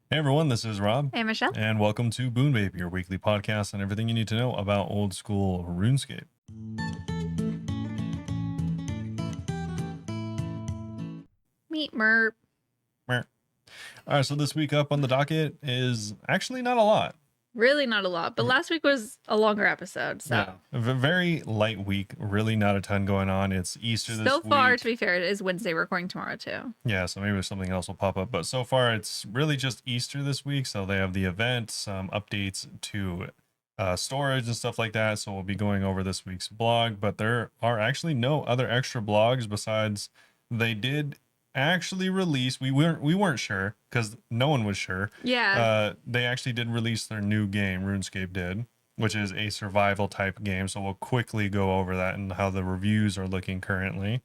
Hey everyone, this is Rob. Hey, Michelle. And welcome to Bunebape, your weekly podcast on everything you need to know about old school Runescape. Meet Merp. All right, so this week up on the docket is actually not a lot. Really not a lot, but last week was a longer episode, so. Yeah, a very light week, really not a ton going on. It's Easter this week. So far, to be fair, it is Wednesday. We're recording tomorrow, too. Yeah, so maybe something else will pop up. But so far, it's really just Easter this week. So they have the event, some updates to storage and stuff like that. So we'll be going over this week's blog. But there are actually no other extra blogs besides they did actually release. We weren't sure because no one was sure. Yeah. They actually did release their new game. RuneScape did, which is a survival type game. So we'll quickly go over that and how the reviews are looking currently.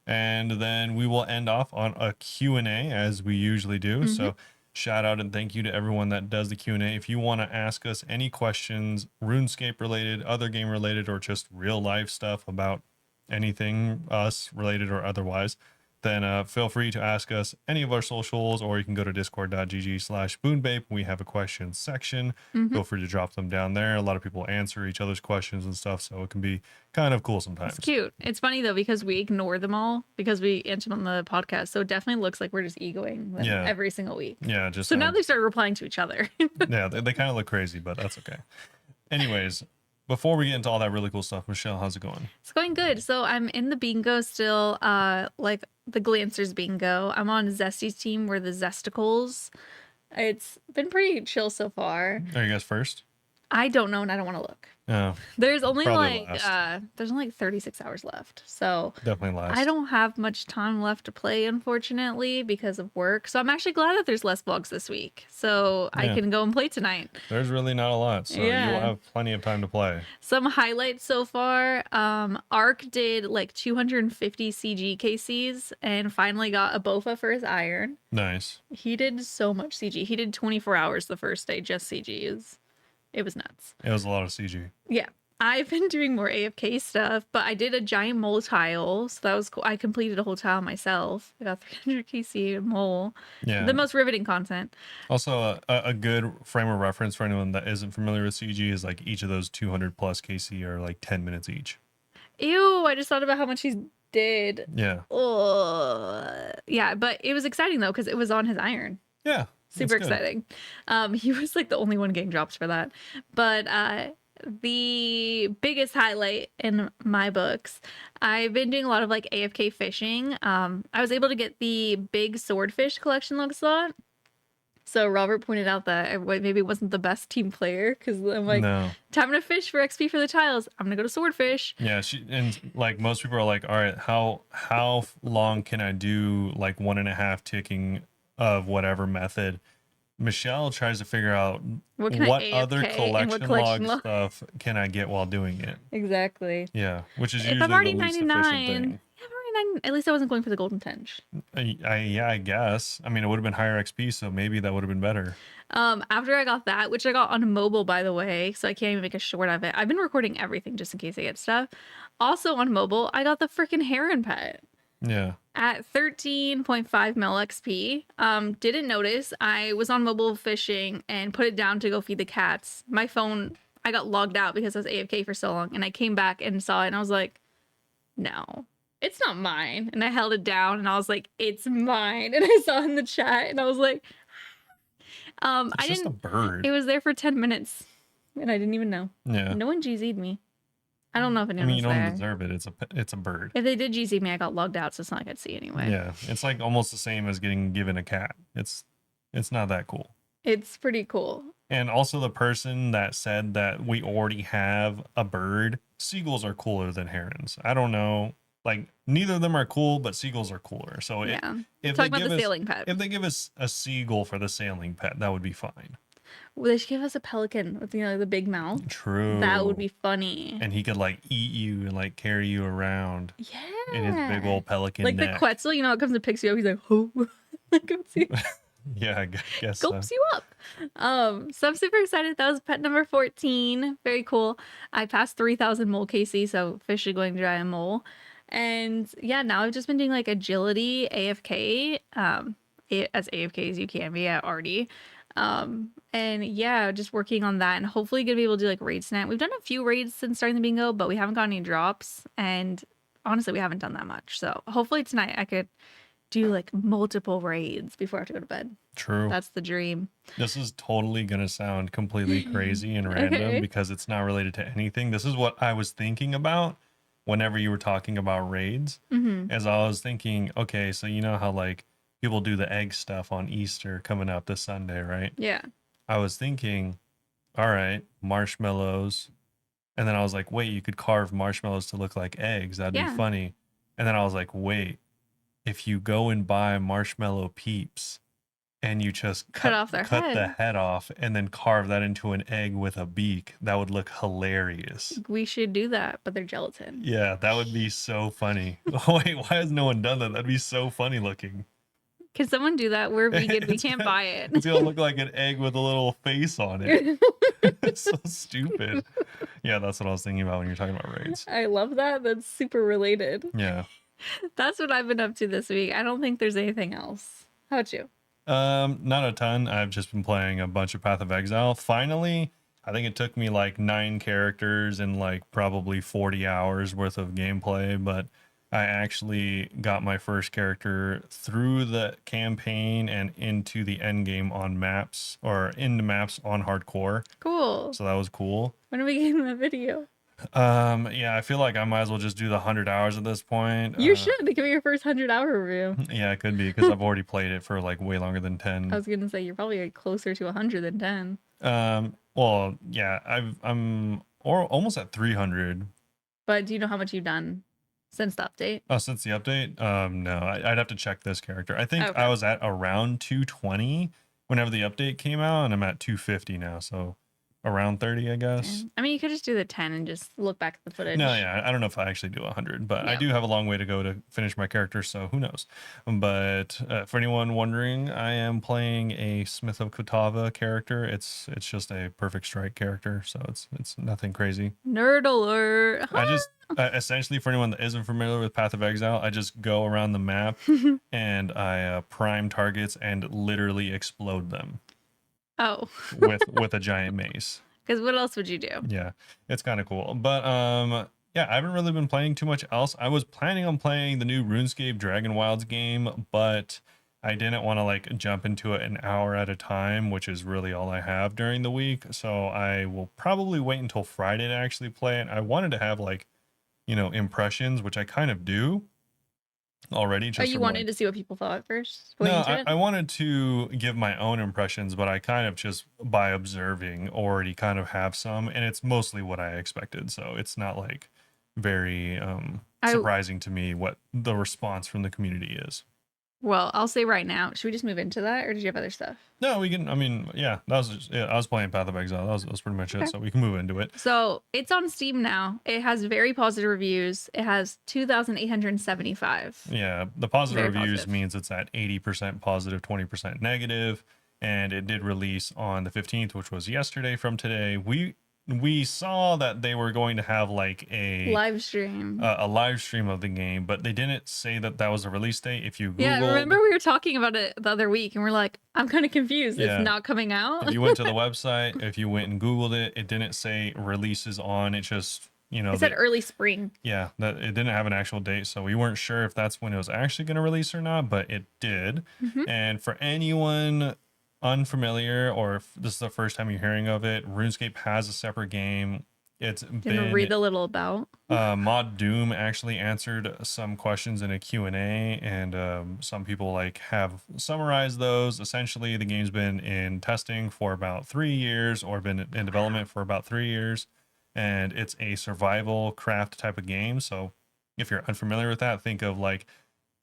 And then we will end off on a Q&A as we usually do. So shout out and thank you to everyone that does the Q&A. If you want to ask us any questions, RuneScape related, other game related, or just real life stuff about anything us related or otherwise, then feel free to ask us any of our socials, or you can go to discord.gg/Bunebape. We have a questions section. Feel free to drop them down there. A lot of people answer each other's questions and stuff, so it can be kind of cool sometimes. It's cute. It's funny, though, because we ignore them all because we answer them on the podcast. So it definitely looks like we're just egoing them every single week. Yeah, just so now they start replying to each other. Yeah, they kind of look crazy, but that's okay. Anyways, before we get into all that really cool stuff, Michelle, how's it going? It's going good. So I'm in the bingo still, like the Glancers bingo. I'm on Zesty's team. We're the Zesticles. It's been pretty chill so far. Are you guys first? I don't know, and I don't want to look. Oh, There's only probably there's only 36 hours left. So definitely last. I don't have much time left to play, unfortunately, because of work. So I'm actually glad that there's less vlogs this week. So I can go and play tonight. There's really not a lot, so Yeah. you'll have plenty of time to play. Some highlights so far. Ark did like 250 CG KCs and finally got a BOFA for his iron. Nice. He did so much CG. He did 24 hours the first day, just CGs. It was nuts. It was a lot of CG. Yeah. I've been doing more AFK stuff, but I did a giant mole tile, so that was cool. I completed a whole tile myself. I got 300 KC and mole. Yeah. The most riveting content. Also, a good frame of reference for anyone that isn't familiar with CG is like each of those 200 plus KC are like 10 minutes each. Ew, I just thought about how much he did. Yeah. Yeah, but it was exciting though, because it was on his iron. Yeah. Super exciting. He was like the only one getting drops for that. But the biggest highlight in my books, I've been doing a lot of like AFK fishing. I was able to get the big swordfish collection slot. So Robert pointed out that I maybe wasn't the best team player because I'm like, time to fish for XP for the tiles. I'm gonna go to swordfish. Yeah, and like most people are like, all right, how long can I do like 1.5 ticking of whatever method? Michelle tries to figure out what other collection log stuff can I get while doing it. Exactly. Yeah, which is if usually I'm already the least 99, efficient thing. At least I wasn't going for the golden tinge. Yeah, I guess. I mean, it would have been higher XP, so maybe that would have been better. After I got that, which I got on mobile, by the way, so I can't even make a short of it. I've been recording everything just in case I get stuff. Also on mobile, I got the freaking heron pet. Yeah. At 13.5 mil XP. Didn't notice. I was on mobile fishing and put it down to go feed the cats. My phone, I got logged out because I was AFK for so long, and I came back and saw it, and I was like, no. It's not mine. And I held it down and I was like, it's mine. And I saw in the chat and I was like, it's just a bird. It was there for 10 minutes and I didn't even know. Yeah. No one GZ'd me. I don't know if anyone you don't there. deserve it. It's a bird. If they did GZ me, I got logged out, so it's not like I'd see anyway. Yeah. It's like almost the same as getting given a cat. It's not that cool. It's pretty cool. And also the person that said that we already have a bird, seagulls are cooler than herons. I don't know. Like, neither of them are cool, but seagulls are cooler. So yeah. if Talk about the sailing pet. If they give us a seagull for the sailing pet, that would be fine. Well, they should give us a pelican with the big mouth. True. That would be funny. And he could like eat you and like carry you around. Yeah. In his big old pelican like neck. the Quetzal, it comes and picks you up. He's like, oh, yeah, I guess gulps you up. So I'm super excited. That was pet number 14. Very cool. I passed 3,000 mole KC, so officially going dry a mole. And yeah, now I've just been doing like agility, AFK, as AFK as you can be at Artie. And yeah, just working on that and hopefully gonna be able to do like raids tonight. We've done a few raids since starting the bingo, but we haven't got any drops. And honestly, we haven't done that much. So hopefully tonight I could do like multiple raids before I have to go to bed. True. That's the dream. This is totally going to sound completely crazy and random Okay. because it's not related to anything. This is what I was thinking about whenever you were talking about raids. Mm-hmm. As I was thinking, okay, so you know how like people do the egg stuff on Easter coming up this Sunday, right? Yeah. I was thinking, all right, marshmallows. And then I was like, wait, you could carve marshmallows to look like eggs. That'd be Yeah. funny. And then I was like, wait, if you go and buy marshmallow peeps and you just Cut off their cut the head. head off and then carve that into an egg with a beak, that would look hilarious. We should do that, but they're gelatin. Yeah, that would be so funny. Wait, why has no one done that? That'd be so funny looking. Can someone do that? We're vegan. We It's can't gonna, buy it. it's gonna look like an egg with a little face on it. It's so stupid. Yeah, that's what I was thinking about when you're talking about raids. I love that. That's super related. Yeah. That's what I've been up to this week. I don't think there's anything else. How about you? Not a ton. I've just been playing a bunch of Path of Exile. Finally, I think it took me like 9 characters and like probably 40 hours worth of gameplay, but I actually got my first character through the campaign and into the end game on maps or into maps on hardcore. Cool. So that was cool. When are we getting that video? Yeah, I feel like I might as well just do the 100 hours at this point. You should give me your first 100-hour review. Yeah, it could be because I've already played it for like way longer than 10. I was gonna say you're probably like closer to 100 than 10. Well, yeah, I'm almost at 300. But do you know how much you've done since the update? Oh, since the update? No, I'd have to check this character. I think Okay. I was at around 220 whenever the update came out, and I'm at 250 now, so around 30, I guess. I mean, you could just do the 10 and just look back at the footage. No, yeah, I don't know if I actually do 100, but I Yeah. do have a long way to go to finish my character, so who knows. But for anyone wondering, I am playing a Smith of Kotava character. It's just a perfect strike character, so it's nothing crazy. Nerd alert. I just essentially, for anyone that isn't familiar with Path of Exile, I just go around the map and I prime targets and literally explode them Oh. with a giant mace. Because what else would you do? Yeah, it's kind of cool. But yeah, I haven't really been playing too much else. I was planning on playing the new Runescape Dragonwilds game, but I didn't want to like jump into it an hour at a time, which is really all I have during the week. So I will probably wait until Friday to actually play it. I wanted to have like, impressions, which I kind of do already. Oh, you wanted to see what people thought first? No, I wanted to give my own impressions, but I kind of just by observing already kind of have some, and it's mostly what I expected. So it's not like very surprising to me what the response from the community is. Well, I'll say right now, should we just move into that, or did you have other stuff? No, we can. I mean, yeah, I was playing Path of Exile. That was pretty much Okay. it. So we can move into it. So it's on Steam now. It has very positive reviews. It has 2,875. Yeah, the positive Very reviews positive. means it's at 80% positive, 20% negative, and it did release on the 15th, which was yesterday from today. We saw that they were going to have like a Live stream. live stream of the game, but they didn't say that that was a release date. If you Google, Yeah, remember we were talking about it the other week, and we're like, I'm kind of confused. Yeah. It's not coming out. if you went to the website, if you went and Googled it, it didn't say releases on. It just It said early spring. yeah, that it didn't have an actual date, so we weren't sure if that's when it was actually going to release or not, but it did. Mhm. And for anyone unfamiliar or if this is the first time you're hearing of it, RuneScape has a separate game. It's Gonna been read a little about. Mod Doom actually answered some questions in a Q&A, and some people like have summarized those. Essentially, the game's been in testing for about 3 years or been in development for about 3 years, and it's a survival craft type of game. So if you're unfamiliar with that, think of like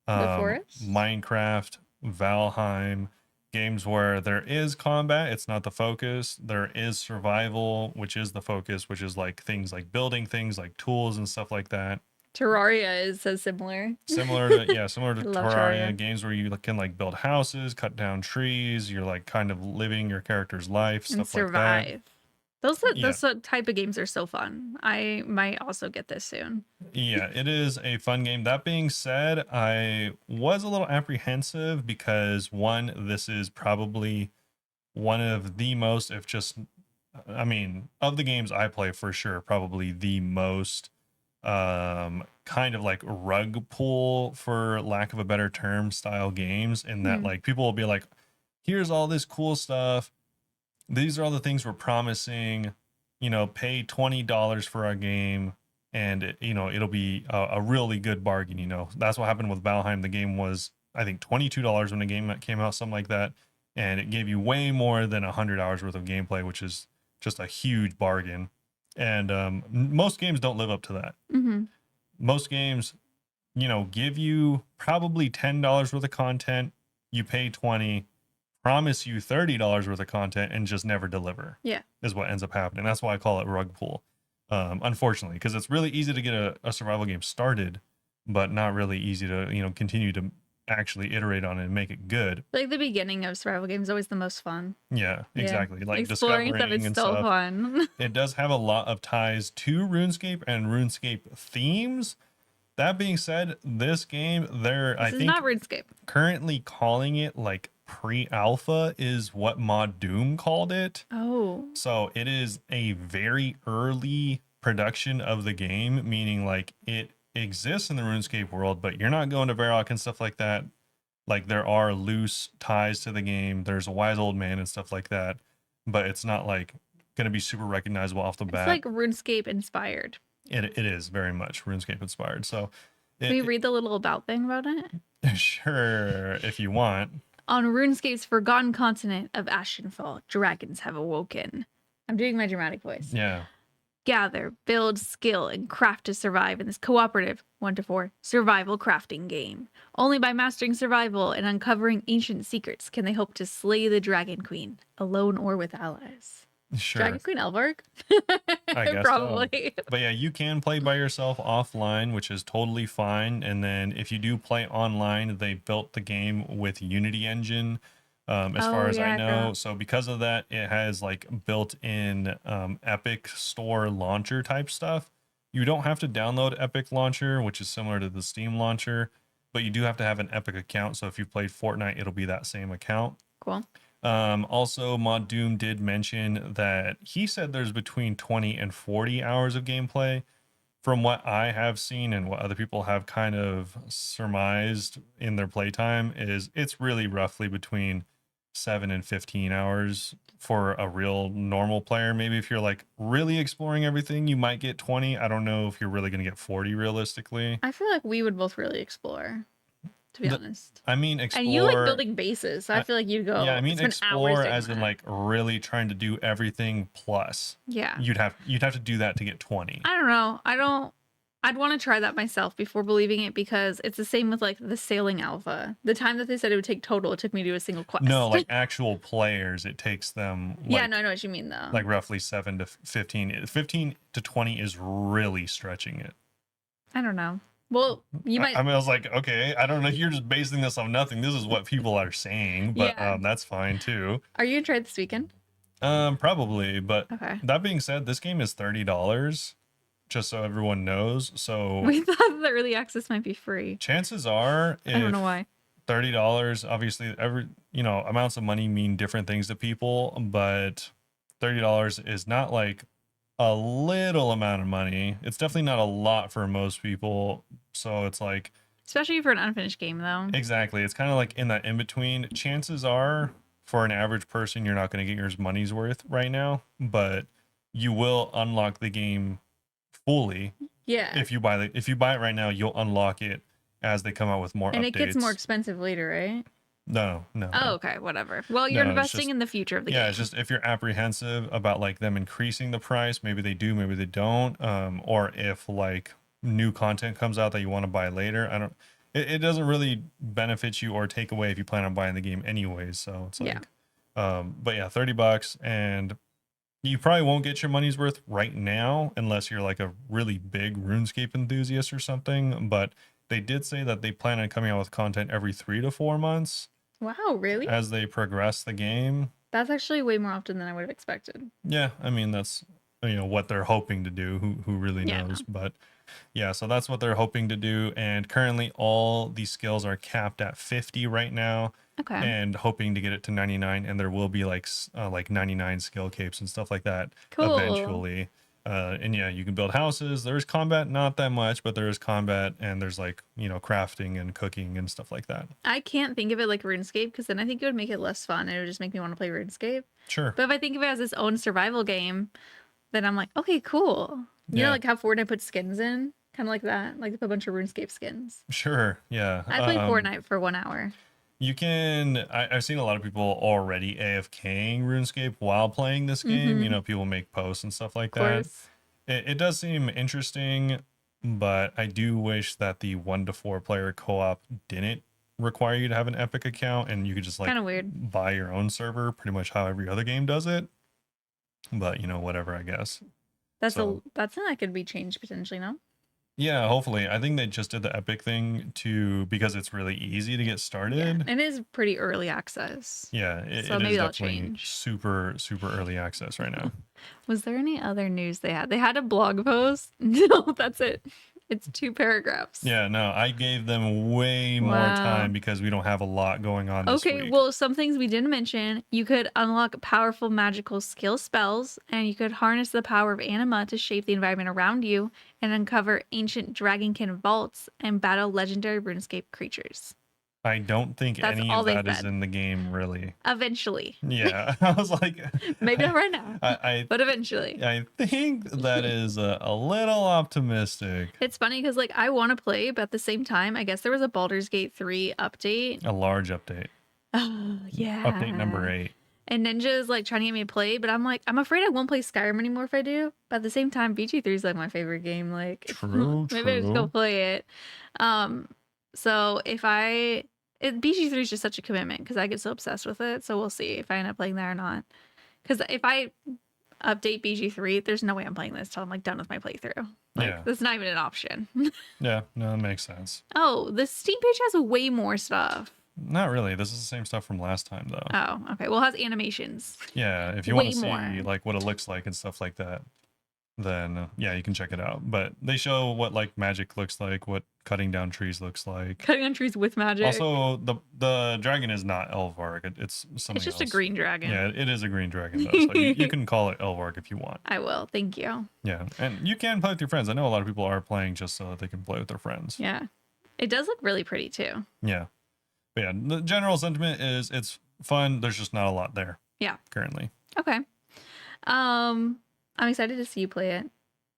Forest? Minecraft, Valheim, games where there is combat, it's not the focus. There is survival, which is the focus, which is like things like building things like tools and stuff like that. Terraria is so similar. Similar to Love Terraria, Terraria. games where you can like build houses, cut down trees, you're like kind of living your character's life, And stuff like that. survive. Those type of games are so fun. I might also get this soon. Yeah, it is a fun game. That being said, I was a little apprehensive because one, this is probably one of the most, if just, I mean, of the games I play for sure, probably the most kind of like rug pull, for lack of a better term, style games, in that like people will be like, here's all this cool stuff, these are all the things we're promising, pay $20 for our game, and it'll be a really good bargain. That's what happened with Valheim. The game was, I think, $22 when the game came out, something like that, and it gave you way more than 100 hours worth of gameplay, which is just a huge bargain. And most games don't live up to that. Mm-hmm. Most games, give you probably $10 worth of content, you pay 20, promise you $30 worth of content, and just never deliver. Yeah. Is what ends up happening. That's why I call it rug pull. Unfortunately, because it's really easy to get a survival game started, but not really easy to, continue to actually iterate on it and make it good. Like the beginning of survival games is always the most fun. Yeah, exactly. Like exploring stuff is and so stuff. fun. It does have a lot of ties to RuneScape and RuneScape themes. That being said, this game, I think, not RuneScape. Currently calling it like pre-alpha is what Mod Doom called it. Oh. So it is a very early production of the game, meaning like it exists in the RuneScape world, but you're not going to Varrock and stuff like that. Like there are loose ties to the game. There's a wise old man and stuff like that, but it's not like going to be super recognizable off the bat. It's like RuneScape inspired. It is very much RuneScape inspired. So can we read the little about thing about it? Sure, if you want. On RuneScape's forgotten continent of Ashenfall, dragons have awoken. I'm doing my dramatic voice. Yeah. Gather, build, skill, and craft to survive in this cooperative 1-4 survival crafting game. Only by mastering survival and uncovering ancient secrets can they hope to slay the Dragon Queen, alone or with allies. Sure. Dragon Queen Elvarg? I guess probably. So. But yeah, you can play by yourself offline, which is totally fine. And then if you do play online, they built the game with Unity Engine, as far as I know. So because of that, it has like built-in Epic Store launcher type stuff. You don't have to download Epic Launcher, which is similar to the Steam launcher, but you do have to have an Epic account. So if you played Fortnite, it'll be that same account. Cool. Also, Mod Doom did mention that he said there's between 20 and 40 hours of gameplay. From what I have seen and what other people have kind of surmised in their playtime, is it's really roughly between 7 and 15 hours for a real normal player. Maybe if you're like really exploring everything, you might get 20. I don't know if you're really going to get 40 realistically. I feel like we would both really explore, to be honest. I mean, explore. And you like building bases. So I feel like you'd go. Yeah, I mean, explore as in like really trying to do everything plus. Yeah. You'd have to do that to get 20. I don't know. I'd want to try that myself before believing it, because it's the same with like the sailing alpha. The time that they said it would take total, it took me to do a single quest. No, like actual players, it takes them. Like, yeah, no, I know what you mean though. Like roughly 7 to 15. 15 to 20 is really stretching it. I don't know. Well, you might. I mean, I was like, okay, I don't know. You're just basing this on nothing. This is what people are saying, but that's fine too. Are you gonna try it this weekend? Probably, but okay. That being said, this game is $30, just so everyone knows. So we thought the early access might be free. Chances are, I don't know why. $30, obviously, amounts of money mean different things to people, but $30 is not like a little amount of money. It's definitely not a lot for most people. So it's like, especially for an unfinished game though. Exactly. It's kind of like in that in between. Chances are for an average person, you're not going to get your money's worth right now, but you will unlock the game fully. Yeah. If you buy it right now, you'll unlock it as they come out with more updates. And it gets more expensive later, right? No. Oh, okay, whatever. Well, you're investing in the future of the game. Yeah, it's just if you're apprehensive about like them increasing the price, maybe they do, maybe they don't, or if like new content comes out that you want to buy later. It doesn't really benefit you or take away if you plan on buying the game anyways. So it's like, but yeah, $30, and you probably won't get your money's worth right now unless you're like a really big RuneScape enthusiast or something. But they did say that they plan on coming out with content every 3 to 4 months. Wow, really? As they progress the game. That's actually way more often than I would have expected. Yeah, I mean, that's what they're hoping to do. Who really knows? But yeah, so that's what they're hoping to do. And currently all these skills are capped at 50 right now. Okay. and hoping to get it to 99, and there will be like 99 skill capes and stuff like that Cool. eventually. And yeah, you can build houses. There's combat, not that much, but there is combat, and there's like, crafting and cooking and stuff like that. I can't think of it like RuneScape because then I think it would make it less fun. It would just make me want to play RuneScape. Sure. But if I think of it as its own survival game, then I'm like, okay, cool. You know, Yeah. like how Fortnite puts skins in? Kind of like that. Like they put a bunch of RuneScape skins. Sure. Yeah. I played Fortnite for 1 hour. You can. I've seen a lot of people already AFKing RuneScape while playing this game. Mm-hmm. People make posts and stuff like Of that. course. It does seem interesting, but I do wish that the 1 to 4 player co-op didn't require you to have an Epic account, and you could just like Kind of weird. buy your own server, pretty much how every other game does it. But whatever, I guess. That's So- that's something that could be changed potentially, no? Yeah, hopefully. I think they just did the Epic thing because it's really easy to get Yeah. started. It is pretty early access. Yeah, So it maybe is that'll definitely change. super, super early access right now. Was there any other news they had? They had a blog post. No, that's it. It's 2 paragraphs. Yeah, no, I gave them way more Wow. time because we don't have a lot going on this Okay, week. well, some things we didn't mention. You could unlock powerful magical skill spells, and you could harness the power of anima to shape the environment around you and uncover ancient dragonkin vaults and battle legendary RuneScape creatures. I don't think That's any all of they that is said. in the game, really. Eventually. Yeah, I was like, Maybe not right now, but eventually. I think that is a little optimistic. It's funny because, like, I want to play, but at the same time, I guess there was a Baldur's Gate 3 update. A large update. Oh, yeah. Update number 8. And Ninja is like trying to get me to play, but I'm like, I'm afraid I won't play Skyrim anymore if I do. But at the same time, BG3 is like my favorite game. Like, True, maybe I just go true. play it. So if BG3 is just such a commitment because I get so obsessed with it. So we'll see if I end up playing that or not. Because if I update BG3, there's no way I'm playing this till I'm like done with my playthrough. Like, Yeah. that's not even an option. Yeah, no, that makes sense. Oh, the Steam page has way more stuff. Not really. This is the same stuff from last time, though. Oh, okay. Well, it has animations. Yeah, if you want Way to see more. like what it looks like and stuff like that, then yeah, you can check it out. But they show what like magic looks like, what cutting down trees looks like. Cutting on trees with magic. Also, the dragon is not Elvarg. It's something it's just a else. green dragon. Yeah, it is a green dragon though. So you can call it Elvarg if you want. I will. Thank you. Yeah, and you can play with your friends. I know a lot of people are playing just so that they can play with their friends. Yeah. It does look really pretty too. Yeah. But yeah, the general sentiment is it's fun. There's just not a lot there. Yeah. Currently. Okay. I'm excited to see you play it.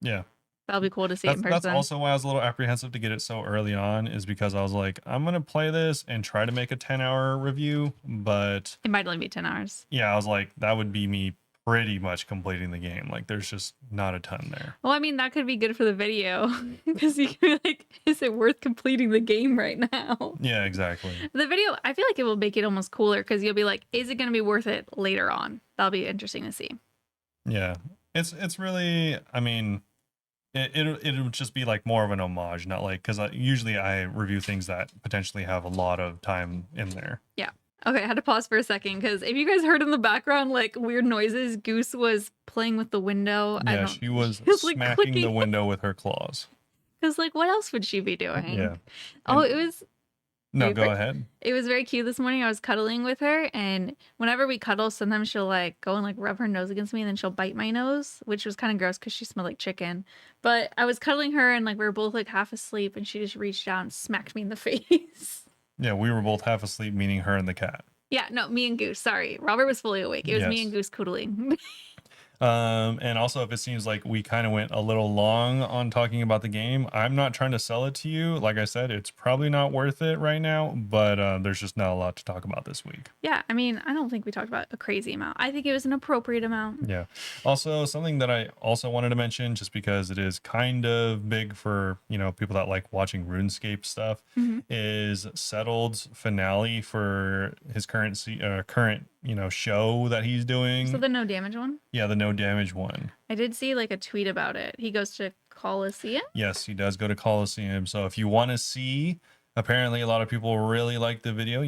Yeah. That'll be cool to see it in That's person. also why I was a little apprehensive to get it so early on, is because I was like, I'm gonna play this and try to make a 10-hour review, but It might only be 10 hours. yeah, I was like, that would be me pretty much completing the game. Like, there's just not a ton there. Well, I mean, that could be good for the video because you can be like, is it worth completing the game right now? Yeah, exactly. The video, I feel like it will make it almost cooler because you'll be like, is it going to be worth it later on? That'll be interesting to see. Yeah, it's really, I mean, it'll just be like more of an homage, not like, because usually I review things that potentially have a lot of time in there. Yeah. Okay, I had to pause for a second because if you guys heard in the background like weird noises, Goose was playing with the window. Yeah, she was like, smacking clicking. the window with her claws. Because like, what else would she be doing? Yeah. Oh, And- it was No, Wait, go but- ahead. It was very cute this morning. I was cuddling with her, and whenever we cuddle, sometimes she'll like go and like rub her nose against me, and then she'll bite my nose, which was kind of gross because she smelled like chicken. But I was cuddling her, and like we were both like half asleep, and she just reached out and smacked me in the face. Yeah, we were both half asleep, meaning her and the cat. Yeah, no, me and Goose. Sorry, Robert was fully awake. It was me Yes. and Goose cuddling. And also, if it seems like we kind of went a little long on talking about the game, I'm not trying to sell it to you. Like I said, it's probably not worth it right now, but there's just not a lot to talk about this week. Yeah, I mean, I don't think we talked about a crazy amount. I think it was an appropriate amount. Yeah. Also, something that I also wanted to mention, just because it is kind of big for, people that like watching RuneScape stuff, Mhm. is Settled's finale for his current show that he's doing. So the no damage one? Yeah, the no damage one. I did see like a tweet about it. He goes to Coliseum? Yes, he does go to Coliseum. So if you want to see, apparently a lot of people really like the video,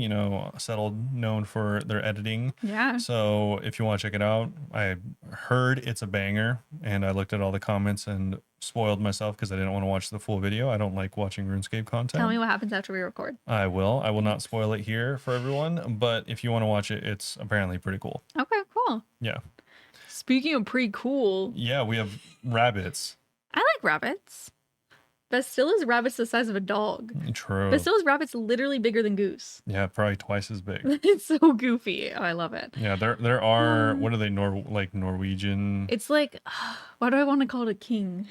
Settled, known for their editing. Yeah. So if you want to check it out, I heard it's a banger, and I looked at all the comments, and spoiled myself because I didn't want to watch the full video. I don't like watching RuneScape content. Tell me what happens after we record. I will. I will not spoil it here for everyone, but if you want to watch it, it's apparently pretty cool. Okay, cool. Yeah. Speaking of pretty cool, Yeah, we have rabbits. I like rabbits. Bastilla's rabbit's the size of a dog. True. Bastilla's rabbit's literally bigger than Goose. Yeah, probably twice as big. It's so goofy. Oh, I love it. Yeah, there are, what are they, Norwegian? It's like, why do I want to call it a king?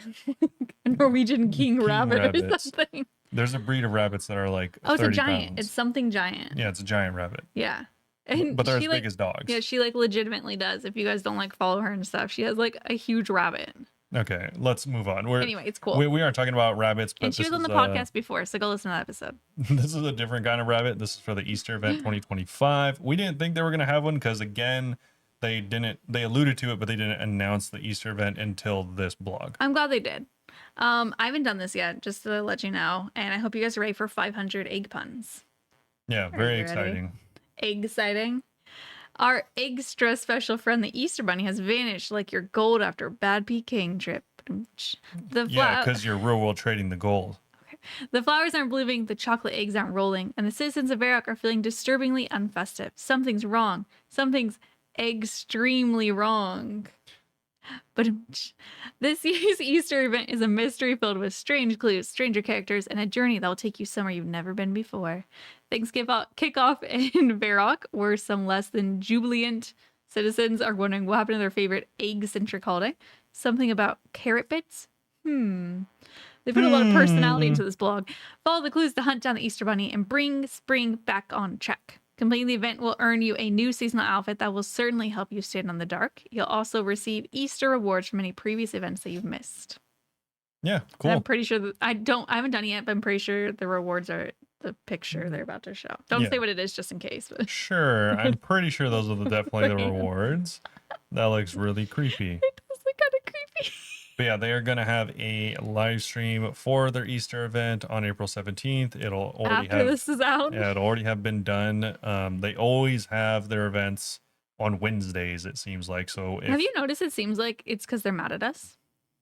A Norwegian king rabbit or rabbits. something. There's a breed of rabbits that are like Oh, it's a 30 giant. pounds. It's something giant. Yeah, it's a giant rabbit. Yeah. And But they're as she, big as dogs. Yeah, she like legitimately does. If you guys don't like follow her and stuff, she has like a huge rabbit. Okay, let's move on. Anyway, it's cool. We are talking about rabbits, but And she was on the podcast before, so go listen to that episode. This is a different kind of rabbit. This is for the Easter event 2025. We didn't think they were going to have one because, again, they alluded to it, but they didn't announce the Easter event until this blog. I'm glad they did. I haven't done this yet, just to let you know. And I hope you guys are ready for 500 egg puns. Yeah, very exciting. Egg-citing. Our extra special friend, the Easter Bunny, has vanished like your gold after a bad Peking trip. Yeah, because you're real world trading the gold. The flowers aren't blooming, the chocolate eggs aren't rolling, and the citizens of Varrock are feeling disturbingly unfestive. Something's wrong. Something's extremely wrong. But this year's Easter event is a mystery filled with strange clues, stranger characters, and a journey that will take you somewhere you've never been before. Things kick off in Varrock, where some less than jubilant citizens are wondering what happened to their favorite egg-centric holiday. Something about carrot bits? They put a lot of personality into this blog. Follow the clues to hunt down the Easter Bunny and bring spring back on track. Completing the event will earn you a new seasonal outfit that will certainly help you stand on the dark. You'll also receive Easter rewards from any previous events that you've missed. Yeah, cool. And I'm pretty sure that I haven't done it yet, but I'm pretty sure the rewards are the picture they're about to show. Don't say what it is just in case. But. Sure, I'm pretty sure those are definitely the rewards. That looks really creepy. It does look kind of creepy. But yeah, they are going to have a live stream for their Easter event on April 17th. It'll already After this is out. Yeah, it'll already have been done. They always have their events on Wednesdays, it seems like. So have you noticed it seems like it's because they're mad at us?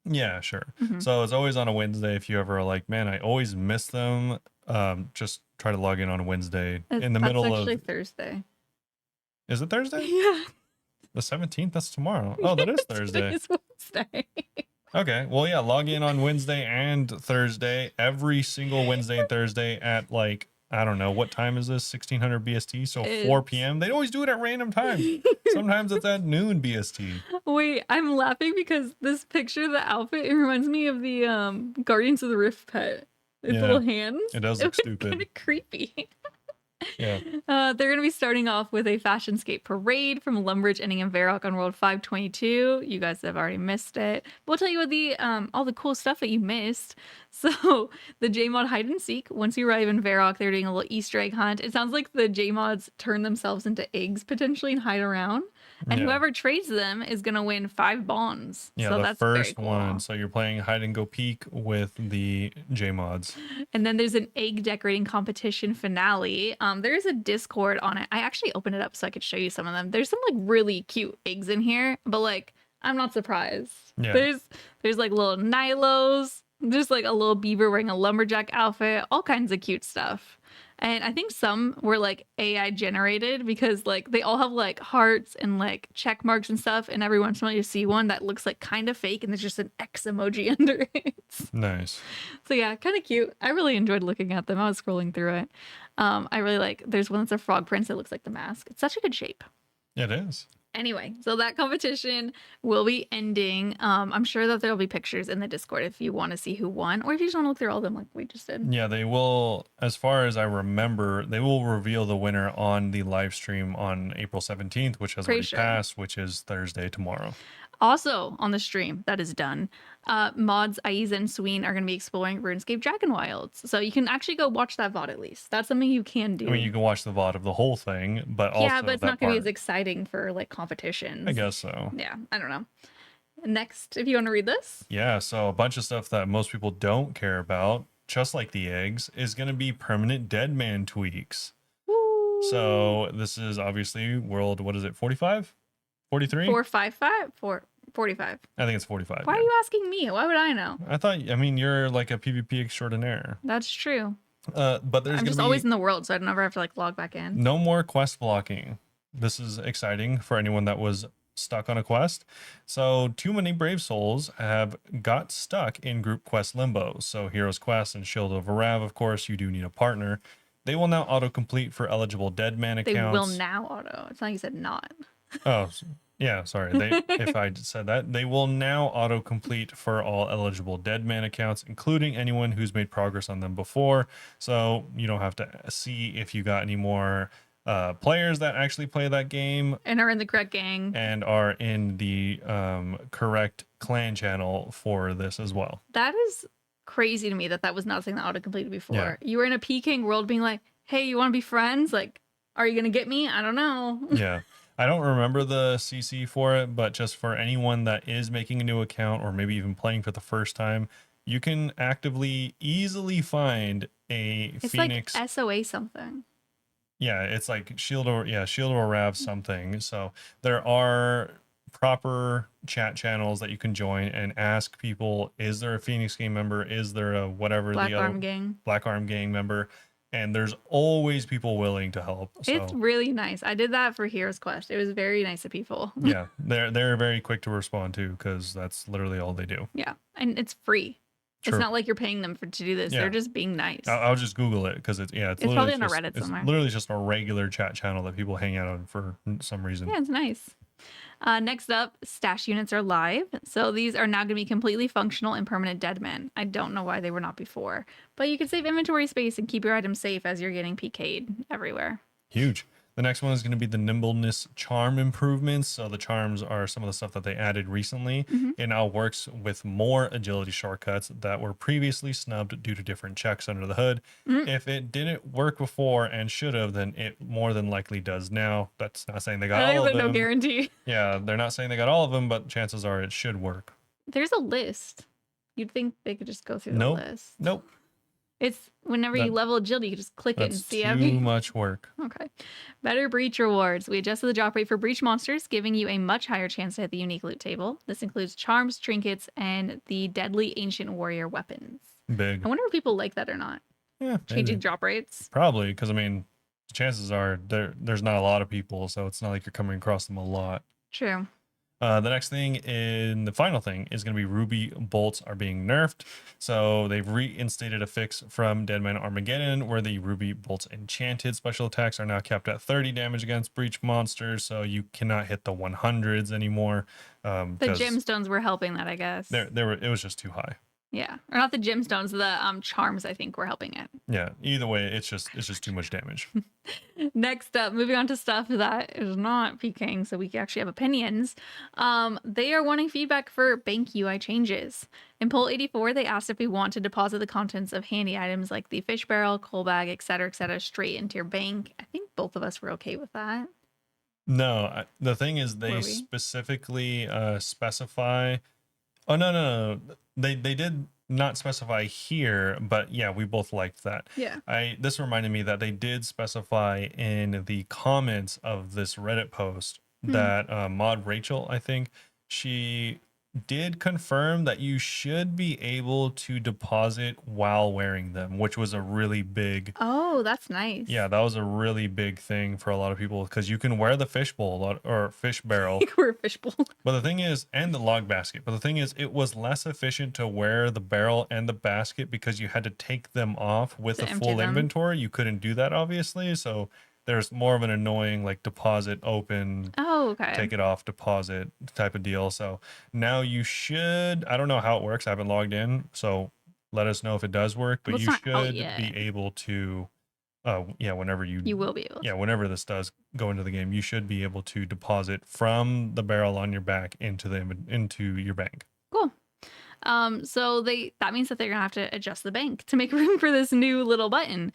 Yeah, sure. So it's always on a Wednesday. If you ever are like, man, I always miss them, just try to log in on a Wednesday in the middle of... That's actually Thursday. Is it Thursday? Yeah. The 17th? That's tomorrow. Oh, that is Thursday. It's Wednesday. Okay. Well, yeah, log in on Wednesday and Thursday, every single Wednesday and Thursday at like, I don't know, what time is this? 1600 BST. So 4 p.m. They always do it at random times. Sometimes it's at noon BST. Wait, I'm laughing because this picture of the outfit, it reminds me of the Guardians of the Rift pet. Its little hands. It does look stupid. Kind of creepy. Yeah. They're going to be starting off with a Fashionscape parade from Lumbridge ending in Varrock on World 522. You guys have already missed it. We'll tell you what the all the cool stuff that you missed. So the J-Mod hide and seek. Once you arrive in Varrock, they're doing a little Easter egg hunt. It sounds like the J-Mods turn themselves into eggs potentially and hide around. And whoever trades them is going to win 5 bonds. Yeah, so the that's first cool. one. So you're playing hide and go peek with the J-Mods. And then there's an egg decorating competition finale. There's a Discord on it. I actually opened it up so I could show you some of them. There's some like really cute eggs in here, but like I'm not surprised. Yeah. There's like little Nilos. There's like a little beaver wearing a lumberjack outfit. All kinds of cute stuff. And I think some were like AI generated because like they all have like hearts and like check marks and stuff. And every once in a while you see one that looks like kind of fake and there's just an X emoji under it. Nice. So yeah, kind of cute. I really enjoyed looking at them. I was scrolling through it. I really like, there's one that's a frog prince that looks like the mask. It's such a good shape. It is. Anyway, so that competition will be ending. I'm sure that there'll be pictures in the Discord if you want to see who won, or if you just want to look through all of them like we just did. Yeah, they will, as far as I remember, they will reveal the winner on the live stream on April 17th, which has already passed, which is Thursday tomorrow. Also on the stream that is done, mods Aiza and Sween are going to be exploring RuneScape Dragonwilds. So you can actually go watch that VOD at least. That's something you can do. I mean, you can watch the VOD of the whole thing, but also yeah, but it's that not going to part. be as exciting for like competitions. I guess so. Yeah, I don't know. Next, if you want to read this. Yeah, so a bunch of stuff that most people don't care about, just like the eggs, is going to be permanent dead man tweaks. Woo. So this is obviously world, what is it, 45? 43? 455? 45. I think it's 45. Why are you asking me? Why would I know? I mean, you're like a PvP extraordinaire. That's true. But there's I'm going just to be always in the world, so I don't ever have to like log back in. no more quest blocking. This is exciting for anyone that was stuck on a quest. So too many brave souls have got stuck in group quest limbo. So Heroes Quest and Shield of Arav, of course, you do need a partner. They will now autocomplete for eligible dead man They will accounts. now auto. It's not like you said not. Oh, yeah, sorry. If I said that, they will now autocomplete for all eligible dead man accounts, including anyone who's made progress on them before. So you don't have to see if you got any more players that actually play that game And are in the correct gang. and are in the correct clan channel for this as well. That is crazy to me that was not something that auto-completed before. Yeah. You were in a PKing world being like, hey, you want to be friends? Like, are you going to get me? I don't know. Yeah. I don't remember the CC for it, but just for anyone that is making a new account or maybe even playing for the first time, you can actively easily find a It's Phoenix. like SOA something. Yeah, it's like Shield or Rav something. So there are proper chat channels that you can join and ask people, is there a Phoenix gang member? Is there a whatever Black the Arm other Gang. Black Arm gang member? And there's always people willing to help. So It's really nice. I did that for Heroes Quest. It was very nice of people. yeah, they're very quick to respond to because that's literally all they do. Yeah. And it's free. True. It's not like you're paying them to do this. Yeah. They're just being nice. I'll just Google it because it's probably on a Reddit it's somewhere. literally just a regular chat channel that people hang out on for some reason. Yeah, it's nice. Next up, stash units are live. So these are now going to be completely functional and permanent dead men. I don't know why they were not before, but you can save inventory space and keep your items safe as you're getting PK'd everywhere. Huge. The next one is going to be the nimbleness charm improvements. So the charms are some of the stuff that they added recently. It now works with more agility shortcuts that were previously snubbed due to different checks under the hood. If it didn't work before and should have, then it more than likely does now. That's not saying they got all of them. No guarantee. Yeah, they're not saying they got all of them, but chances are it should work. There's a list. You'd think they could just go through the list. Nope. It's whenever you level agility, you can just click it and That's see too everything. much work. Okay. Better breach rewards. We adjusted the drop rate for breach monsters, giving you a much higher chance to hit the unique loot table. This includes charms, trinkets, and the deadly ancient warrior weapons. Big. I wonder if people like that or not. Yeah, Changing maybe. drop rates. Probably, because I mean, chances are there's not a lot of people, so it's not like you're coming across them a lot. True. The next thing the final thing is going to be ruby bolts are being nerfed. So they've reinstated a fix from Deadman Armageddon where the ruby bolts enchanted special attacks are now capped at 30 damage against breach monsters. So you cannot hit the 100s anymore. The gemstones were helping that, I guess. It was just too high. Yeah, or not the gemstones, the charms. I think were helping it. Yeah. Either way, it's just too much damage. Next up, moving on to stuff that is not PKing, so we actually have opinions. They are wanting feedback for bank UI changes. In poll 84, they asked if we want to deposit the contents of handy items like the fish barrel, coal bag, etc., straight into your bank. I think both of us were okay with that. No, the thing is they specifically specify. Oh no. They did not specify here, but yeah, we both liked that. Yeah. This reminded me that they did specify in the comments of this Reddit post that Mod Rachel, I think, she did confirm that you should be able to deposit while wearing them, which was a really big. Oh, that's nice. Yeah, that was a really big thing for a lot of people because you can wear the fish bowl or fish barrel. Wear a fish bowl. But the thing is, and the log basket. But the thing is, it was less efficient to wear the barrel and the basket because you had to take them off with a full inventory. You couldn't do that, obviously. So there's more of an annoying like deposit, open, okay, take it off, deposit type of deal. So now you should, I don't know how it works. I haven't logged in. So let us know if it does work. But you should be able to, whenever you will be able to. Yeah, whenever this does go into the game, you should be able to deposit from the barrel on your back into your bank. Cool. So that means that they're gonna have to adjust the bank to make room for this new little button.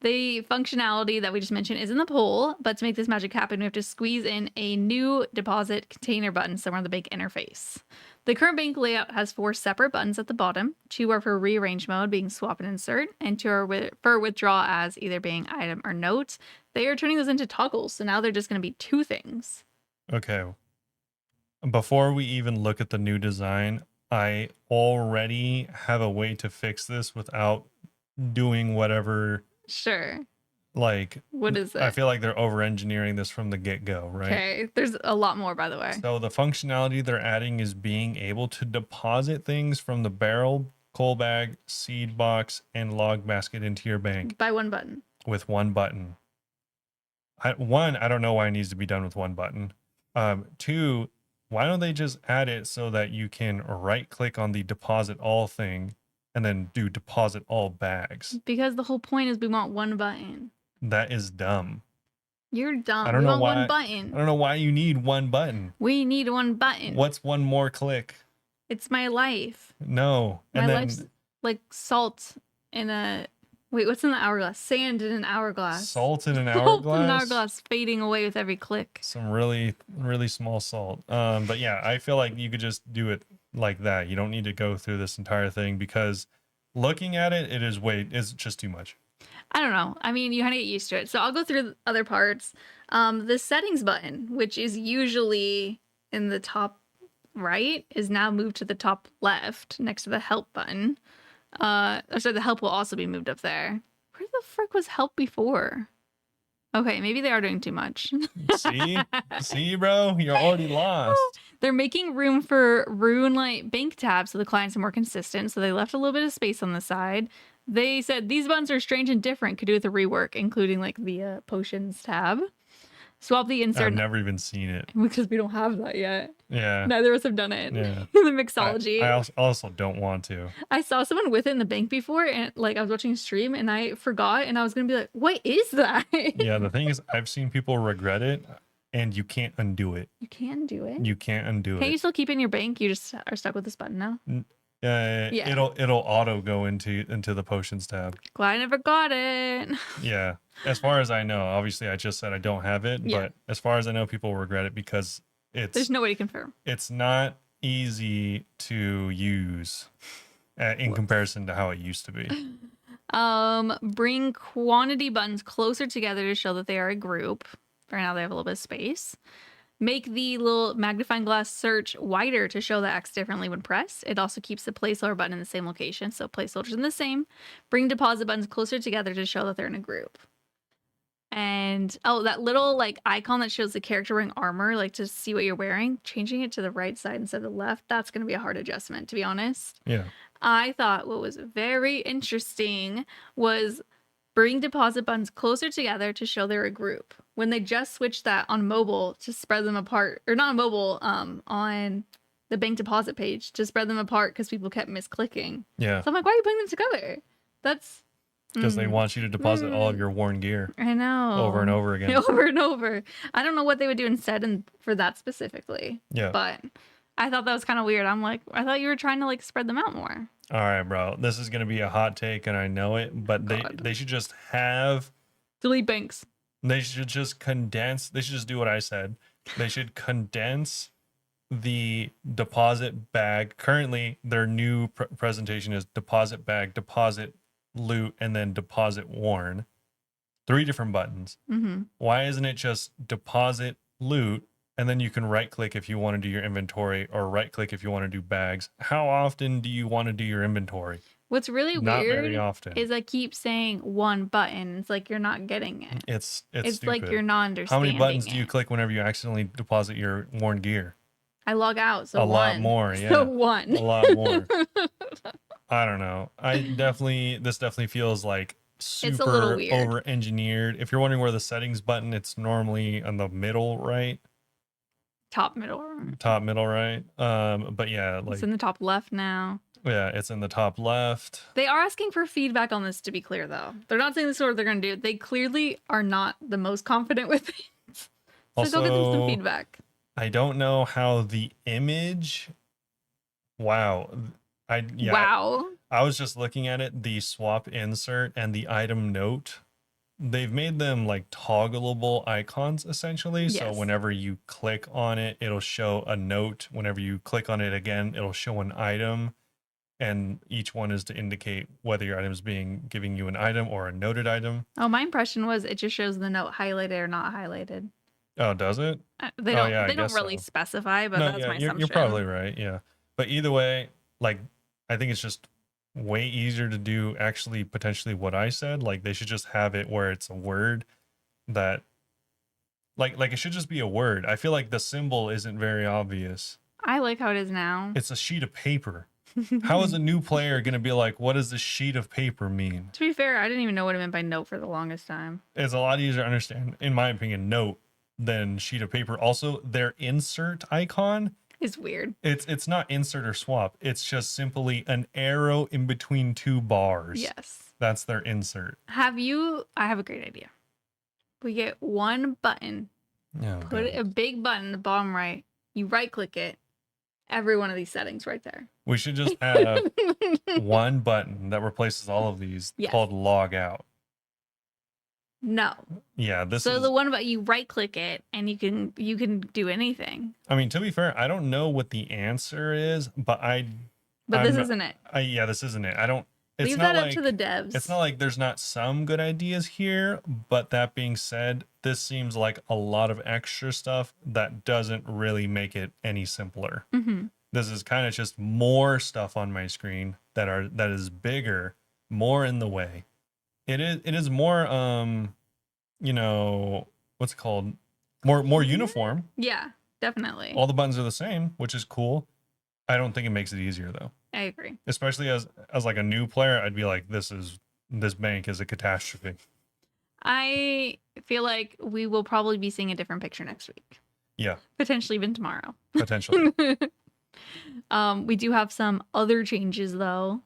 The functionality that we just mentioned is in the poll, but to make this magic happen, we have to squeeze in a new deposit container button somewhere on the bank interface. The current bank layout has 4 separate buttons at the bottom. 2 are for rearrange mode, being swap and insert, and 2 are for withdraw as either being item or note. They are turning those into toggles, so now they're just going to be 2 things. Okay. before we even look at the new design, I already have a way to fix this without doing whatever. Sure. Like, What is I it? feel like they're over engineering this from the get-go, right? Okay. There's a lot more, by the way. So the functionality they're adding is being able to deposit things from the barrel, coal bag, seed box, and log basket into your bank By one button. with one button. I don't know why it needs to be done with one button. Two, why don't they just add it so that you can right click on the deposit all thing and then do deposit all bags? Because the whole point is we want one button. That is dumb. You're dumb. I don't We know want why. one I button. don't know why you need one button. We need one button. What's one more click? It's my life. No. My And life's then like salt in a wait, what's in the hourglass? Sand in an hourglass. salt in an Salt in an hourglass. hourglass fading away with every click. Some really, really small salt. But yeah, I feel like you could just do it like that. You don't need to go through this entire thing because looking at it, it's just too much. I don't know. I mean, you kind of get used to it. So I'll go through the other parts. The settings button, which is usually in the top right, is now moved to the top left next to the help button. So the help will also be moved up there. Where the frick was help before? Okay, maybe they are doing too much. See, bro, you're already lost. They're making room for Runelight bank tabs so the clients are more consistent. So they left a little bit of space on the side. They said these buttons are strange and different. Could do with a rework, including like the potions tab. Swap the insert. I've never even seen it because we don't have that yet. Yeah. Neither of us have done it. Yeah. The mixology. I also don't want to. I saw someone with it in the bank before, and like I was watching a stream, and I forgot, and I was gonna be like, "What is that?" Yeah, the thing is, I've seen people regret it, and you can't undo it. You can do it. You can't undo Can it. you still keep it in your bank? You just are stuck with this button now. Yeah. It'll auto go into the potions tab. Glad I never got it. Yeah. As far as I know, obviously I just said I don't have it, Yeah. but as far as I know, people regret it because There's no way to confirm. it's not easy to use in comparison to how it used to be. Bring quantity buttons closer together to show that they are a group. Right now they have a little bit of space. Make the little magnifying glass search wider to show that acts differently when pressed. It also keeps the placeholder button in the same location, so placeholders in the same. Bring deposit buttons closer together to show that they're in a group. And oh, that little like icon that shows the character wearing armor, like to see what you're wearing, changing it to the right side instead of the left, that's going to be a hard adjustment, to be honest. Yeah. I thought what was very interesting was bring deposit buttons closer together to show they're a group. When they just switched that on mobile to spread them apart, or not on mobile, on the bank deposit page to spread them apart because people kept misclicking. Yeah. So I'm like, why are you putting them together? That's Because they want you to deposit all of your worn gear I know. over and over again. Over and over. I don't know what they would do instead and for that specifically. Yeah. But I thought that was kind of weird. I'm like, I thought you were trying to like spread them out more. All right, bro. This is going to be a hot take and I know it, but they should just have Delete banks. They should just condense. They should just do what I said. They should condense the deposit bag. Currently, their new presentation is deposit bag, deposit loot, and then deposit worn. 3 different buttons. Mm-hmm. Why isn't it just deposit loot, and then you can right click if you want to do your inventory, or right click if you want to do bags? How often do you want to do your inventory? What's really Not weird very often. is I keep saying one button. It's like you're not getting it. It's It's stupid. like you're not How understanding. many buttons do you it. click whenever you accidentally deposit your worn gear? I log out, so A one. lot more, yeah. So one. A lot more. I don't know. This definitely feels like It's a little super weird. over engineered. If you're wondering where the settings button, it's normally on the middle right, Top middle. top middle right. But yeah, like It's in the top left now. yeah, it's in the top left. They are asking for feedback on this, to be clear, though. They're not saying this is what they're going to do. They clearly are not the most confident with it. So Also, go give them some feedback. I don't know how the image. Wow. Wow. I was just looking at it, the swap insert and the item note. They've made them like toggleable icons essentially. So Yes. whenever you click on it, it'll show a note. Whenever you click on it again, it'll show an item. And each one is to indicate whether your item is giving you an item or a noted item. Oh, my impression was it just shows the note highlighted or not highlighted. Oh, does it? They Oh don't yeah, I they don't guess really so. specify, but No, that's yeah, my you're probably assumption. right. Yeah, but either way, like I think it's just way easier to do actually potentially what I said. Like they should just have it where it's a word that like it should just be a word. I feel like the symbol isn't very obvious. I like how it is now. It's a sheet of paper. How is a new player going to be like, what does this sheet of paper mean? To be fair, I didn't even know what it meant by note for the longest time. It's a lot easier to understand, in my opinion, note than sheet of paper. Also, their insert icon, It's weird. it's not insert or swap. It's just simply an arrow in between two bars. Yes. That's their insert. I have a great idea. We get one button, Oh, put God. a big button in the bottom right. You right click it. Every one of these settings right there. We should just have one button that replaces all of these Yes. called log out. No. Yeah, this So is the one about you right click it and you can do anything. I mean, to be fair, I don't know what the answer is, but But I'm this not- isn't it. yeah, this isn't it. I don't it's Leave not that up like to the devs. it's not like there's not some good ideas here, but that being said, this seems like a lot of extra stuff that doesn't really make it any simpler. Mm-hmm. This is kind of just more stuff on my screen that is bigger, more in the way. It is more you know, what's it called? More uniform. Yeah, definitely. All the buttons are the same, which is cool. I don't think it makes it easier though. I agree. Especially as like a new player, I'd be like, this bank is a catastrophe. I feel like we will probably be seeing a different picture next week. Yeah, Potentially even tomorrow. potentially. We do have some other changes though.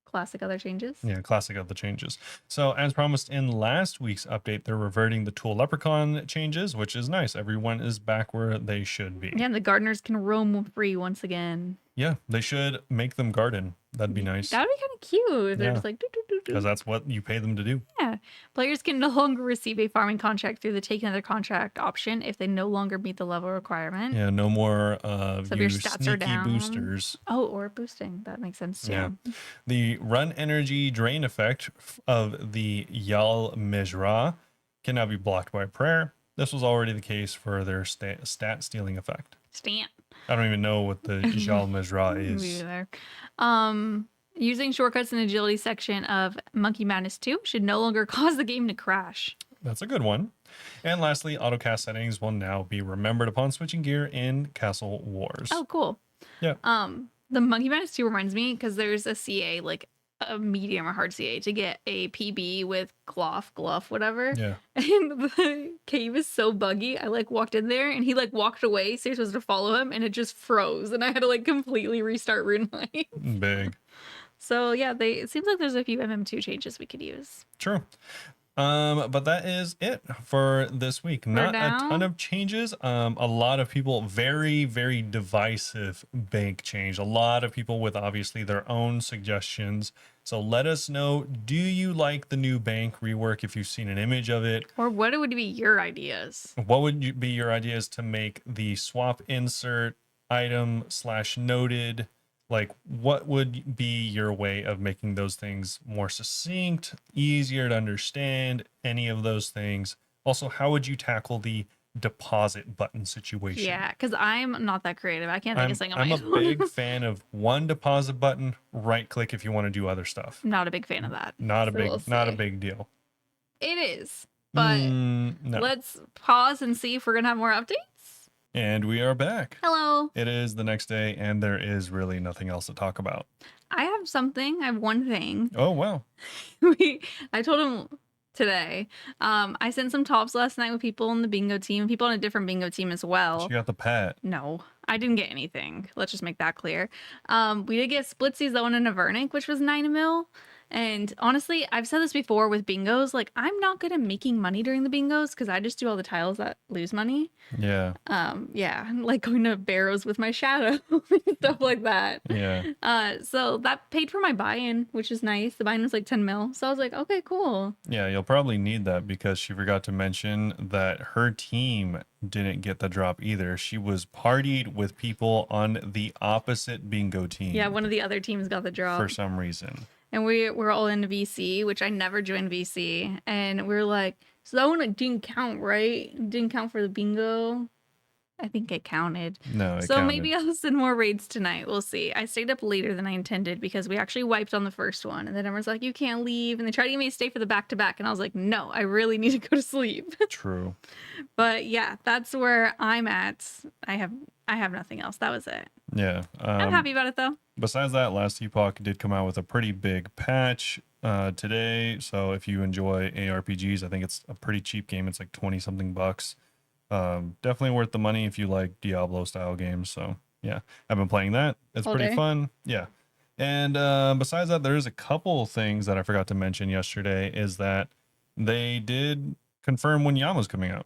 Classic other changes. Yeah, classic of the changes. So as promised in last week's update, they're reverting the Tool Leprechaun changes, which is nice. Everyone is back where they should be. Yeah, the gardeners can roam free once again. Yeah, they should make them garden. That'd be nice. That would be kind of cute. They're Yeah. just like doo, doo, doo, doo. Because that's what you pay them to do. Yeah. Players can no longer receive a farming contract through the take another contract option if they no longer meet the level requirement. Yeah, no more So if you your stats are sneaky down. boosters. Oh, or boosting. That makes sense too. Yeah. The run energy drain effect of the Yal Mejra can now be blocked by prayer. This was already the case for their stat stealing effect. Stamp. I don't even know what the Yal Mejra Me is. either. Using shortcuts in the agility section of Monkey Madness 2 should no longer cause the game to crash. That's a good one. And lastly, autocast settings will now be remembered upon switching gear in Castle Wars. Oh, cool. Yeah. The Monkey Madness 2 reminds me because there's a CA, like a medium or hard CA, to get a PB with Glove, whatever. Yeah. And the cave is so buggy. I like walked in there and he like walked away, so you're supposed to follow him, and it just froze, and I had to like completely restart RuneLight. Big. So yeah, it seems like there's a few MM2 changes we could use. True. But that is it for this week. Not a now? ton of changes. A lot of people very, very divisive bank change. A lot of people with obviously their own suggestions. So let us know, do you like the new bank rework if you've seen an image of it? Or what would be your ideas? What would be your ideas to make the swap insert item / noted? Like, what would be your way of making those things more succinct, easier to understand, any of those things? Also, how would you tackle the deposit button situation? Yeah, because I'm not that creative. I can't think of something on I'm my a big fan of one deposit button, right click if you want to do other stuff. I'm not a big fan of that. Not a So big, we'll not a see. big deal. It is. But No. let's pause and see if we're going to have more updates. And we are back. Hello. It is the next day, and there is really nothing else to talk about. I have something. I have one thing. Oh, wow. I told him today. I sent some tops last night with people on the bingo team, people on a different bingo team as well. She got the pet. No, I didn't get anything. Let's just make that clear. We did get splitsies though in a Vernic, which was 9 mil. And honestly, I've said this before with bingos, like I'm not good at making money during the bingos because I just do all the tiles that lose money. Yeah. Yeah, like going to Barrows with my shadow, stuff like that. Yeah. So that paid for my buy-in, which is nice. The buy-in was like 10 mil. So I was like, okay, cool. Yeah, you'll probably need that because she forgot to mention that her team didn't get the drop either. She was partied with people on the opposite bingo team. Yeah, one of the other teams got the drop. For some reason. And we're all in VC, which I never joined VC. And we were like, So that one didn't count, right? Didn't count for the bingo. I think it counted. No, it So counted. maybe I'll send more raids tonight. We'll see. I stayed up later than I intended because we actually wiped on the first one. And then everyone's like, you can't leave. And they tried to get me to stay for the back-to-back. And I was like, no, I really need to go to sleep. True. But yeah, that's where I'm at. I have nothing else. That was it. Yeah. I'm happy about it though. Besides that, Last Epoch did come out with a pretty big patch today. So if you enjoy ARPGs, I think it's a pretty cheap game. It's like 20 something bucks. Definitely worth the money if you like Diablo style games. So yeah, I've been playing that. It's All pretty day. fun. Yeah. And besides that, there is a couple things that I forgot to mention yesterday is that they did confirm when Yama's coming out.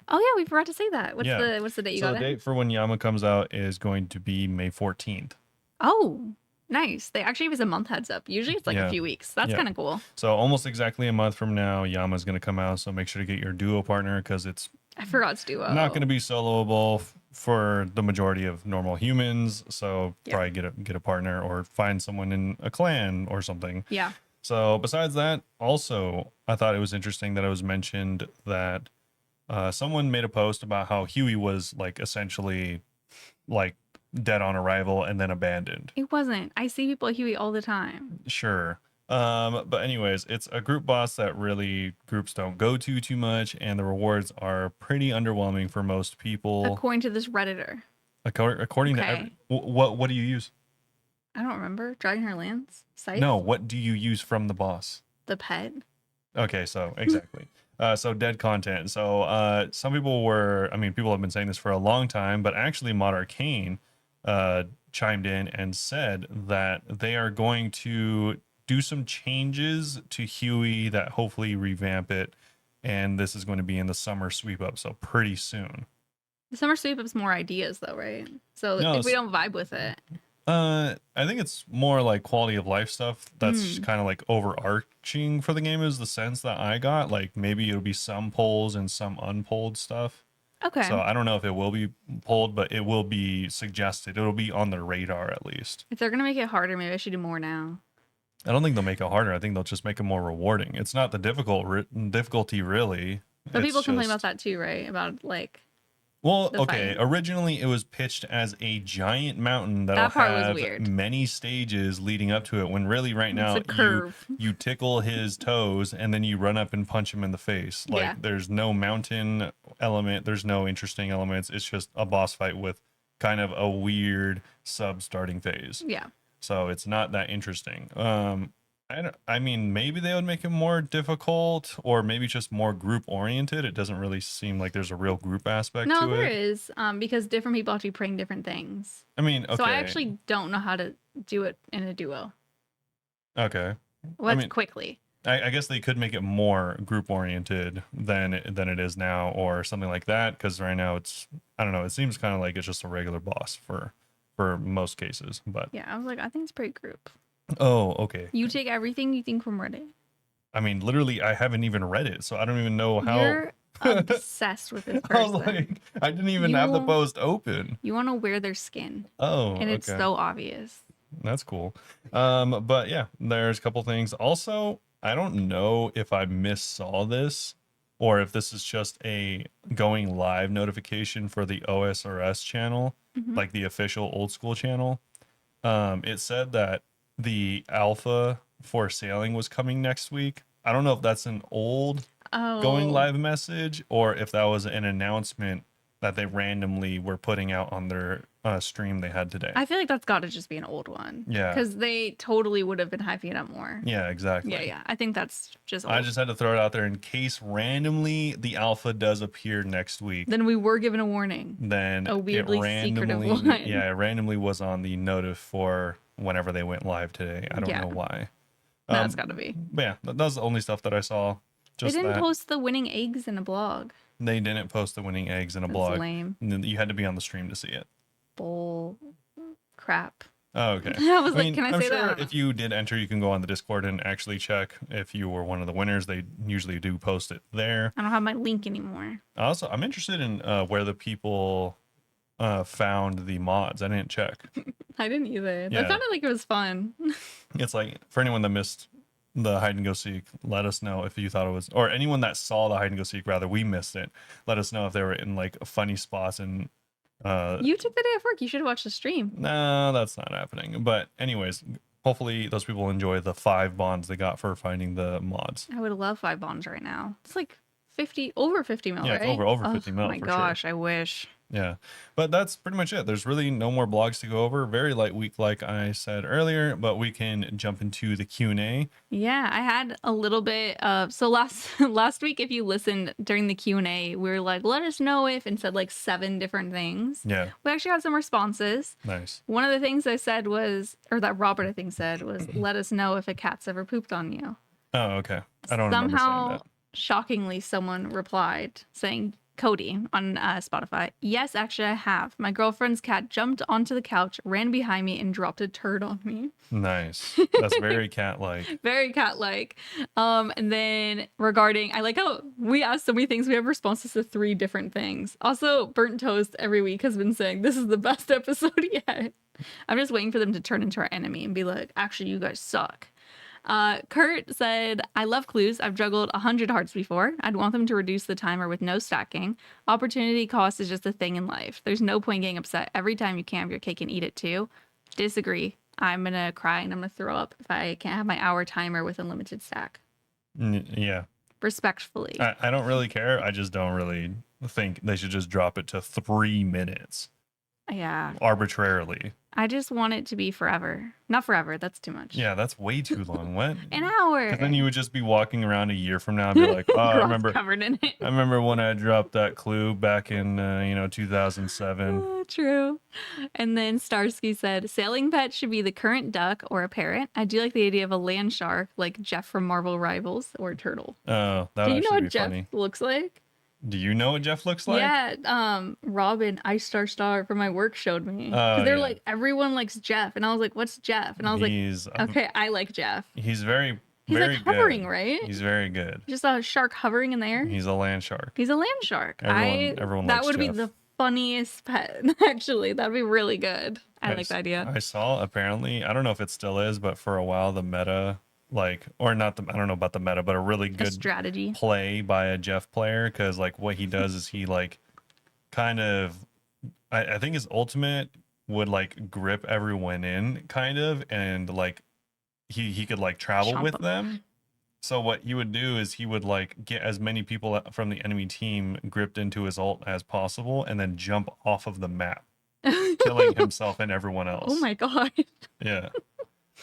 Oh yeah, we forgot to say that. What's Yeah. the date you So got the it? date for when Yama comes out is going to be May 14th. Oh, nice. They actually give us a month heads up. Usually it's like Yeah. a few weeks. That's Yeah. kind of cool. So almost exactly a month from now, Yama's going to come out. So make sure to get your duo partner because it's I forgot to do not going to be soloable for the majority of normal humans. So Yeah. probably get a partner or find someone in a clan or something. Yeah. So besides that, also I thought it was interesting that it was mentioned that someone made a post about how Huey was like essentially like dead on arrival and then abandoned. It wasn't. I see people at Huey all the time. Sure. But anyways, it's a group boss that really groups don't go to too much, and the rewards are pretty underwhelming for most people. According to this Redditor. According Okay. to what do you use? I don't remember. Dragging her lands? Scythe? No, what do you use from the boss? The pet? Okay, so exactly. So dead content. So some people people have been saying this for a long time, but actually Mod Arcane chimed in and said that they are going to do some changes to Huey that hopefully revamp it, and this is going to be in the summer sweep up, so pretty soon. The summer sweep up's more ideas though, right? So No, if we don't vibe with it. I think it's more like quality of life stuff that's Hmm. kind of like overarching for the game is the sense that I got. Like maybe it'll be some polls and some unpolled stuff. Okay. So I don't know if it will be pulled, but it will be suggested. It'll be on the radar at least. If they're gonna make it harder, maybe I should do more now. I don't think they'll make it harder. I think they'll just make it more rewarding. It's not the difficulty really. But people It's complain just- about that too, right? About like Well, the okay. fight. Originally, it was pitched as a giant mountain that'll That part was have weird. many stages leading up to it. When really, right now, it's a curve. you tickle his toes and then you run up and punch him in the face. Like Yeah. there's no mountain element. There's no interesting elements. It's just a boss fight with kind of a weird sub starting phase. Yeah. So it's not that interesting. I mean, maybe they would make it more difficult, or maybe just more group oriented. It doesn't really seem like there's a real group aspect No, to there it. is. Because different people have to be praying different things. I mean, okay. So I actually don't know how to do it in a duo. Okay. What's mean- quickly? I guess they could make it more group oriented than it is now, or something like that. Because right now I don't know. It seems kind of like it's just a regular boss for most cases. But Yeah, I was like, I think it's pretty group. oh, okay. You take everything you think from Reddit. I mean, literally, I haven't even read it, so I don't even know how. You're obsessed with this I was person. like, I didn't even have the You- post open. You want to wear their skin, Oh, and it's okay. so obvious. That's cool. But yeah, there's a couple things. Also, I don't know if I missaw this or if this is just a going live notification for the OSRS channel, Mhm. like the official old school channel. It said that the alpha for sailing was coming next week. I don't know if that's an old Oh, going live message or if that was an announcement that they randomly were putting out on their stream they had today. I feel like that's got to just be an old one. Yeah. because they totally would have been hyping it up more. Yeah, exactly. Yeah. I think that's just old. I just had to throw it out there in case randomly the alpha does appear next week. Then we were given a warning. Then A weirdly secretive one. yeah, it randomly was on the notif for whenever they went live today. I don't Yeah. know why. That's got to be. But yeah, that was the only stuff that I saw. They Just didn't that. post the winning eggs in a blog. They didn't post the winning eggs in a That's blog. lame. And then you had to be on the stream to see it. Bull crap. Oh, okay. I was like, can I I'm say sure that? if you did enter, you can go on the Discord and actually check if you were one of the winners. They usually do post it there. I don't have my link anymore. Also, I'm interested in where the people found the mods. I didn't check. I didn't either. Yeah. That sounded like it was fun. It's like for anyone that missed the hide and go seek, let us know if you thought it was, or anyone that saw the hide and go seek, rather, we missed it. Let us know if they were in like funny spots and You took the day off work. You should watch the stream. no, that's not happening. But anyways, hopefully those people enjoy the 5 bonds they got for finding the mods. I would love 5 bonds right now. It's like 50, over 50 mil, Yeah, right? it's over 50 mil. Oh my for gosh, sure. I wish. Yeah, but that's pretty much it. There's really no more blogs to go over. Very light week, like I said earlier, but we can jump into the Q&A. Yeah, I had a little bit of, so last week, if you listened during the Q&A, we were like, let us know if, and said like 7 different things. Yeah, We actually got some responses. nice. One of the things I said was, or that Robert I think said was, let us know if a cat's ever pooped on you. Oh, okay. I don't remember saying Somehow, that. shockingly, someone replied saying, Cody on Spotify, yes, actually I have. My girlfriend's cat jumped onto the couch, ran behind me, and dropped a turd on me. Nice. That's very cat-like. Very cat-like. And then regarding, I like how we asked so many things. We have responses to 3 different things. Also, Burnt Toast every week has been saying this is the best episode yet. I'm just waiting for them to turn into our enemy and be like, actually, you guys suck. Kurt said, I love clues. I've juggled 100 hearts before. I'd want them to reduce the timer with no stacking. Opportunity cost is just a thing in life. There's no point getting upset every time you can't have your cake and eat it too. Disagree. I'm going to cry and I'm going to throw up if I can't have my hour timer with unlimited stack. Yeah. Respectfully. I don't really care. I just don't really think they should just drop it to 3 minutes Yeah. arbitrarily. I just want it to be forever. Not forever. That's too much. Yeah, that's way too long. What? An hour. Because then you would just be walking around a year from now and be like, oh, I Grass remember. covered in it. I remember when I dropped that clue back in 2007. Oh, true. And then Starsky said, sailing pet should be the current duck or a parrot. I do like the idea of a land shark like Jeff from Marvel Rivals or a turtle. Oh, that Do would you know actually what be Jeff funny. looks like? Do you know what Jeff looks like? Yeah, Robin, Ice Star from my work showed me. Oh, They're yeah. like, everyone likes Jeff. And I was like, what's Jeff? And I was He's like, okay, I like Jeff. he's very He's very like hovering, good. right? He's very good. Just a shark hovering in the air. He's a land shark. He's a land shark. Everyone that likes would be Jeff. the funniest pet, actually. That'd be really good. I like the idea. I saw apparently, I don't know if it still is, but for a while the meta, like, or not the, I don't know about the meta, but a really A good strategy. play by a Jeff player, because like what he does is he like kind of, I think his ultimate would like grip everyone in kind of, and like he could like travel Chomp with 'em. them. So what he would do is he would like get as many people from the enemy team gripped into his ult as possible, and then jump off of the map, killing himself and everyone else. Oh my god. Yeah.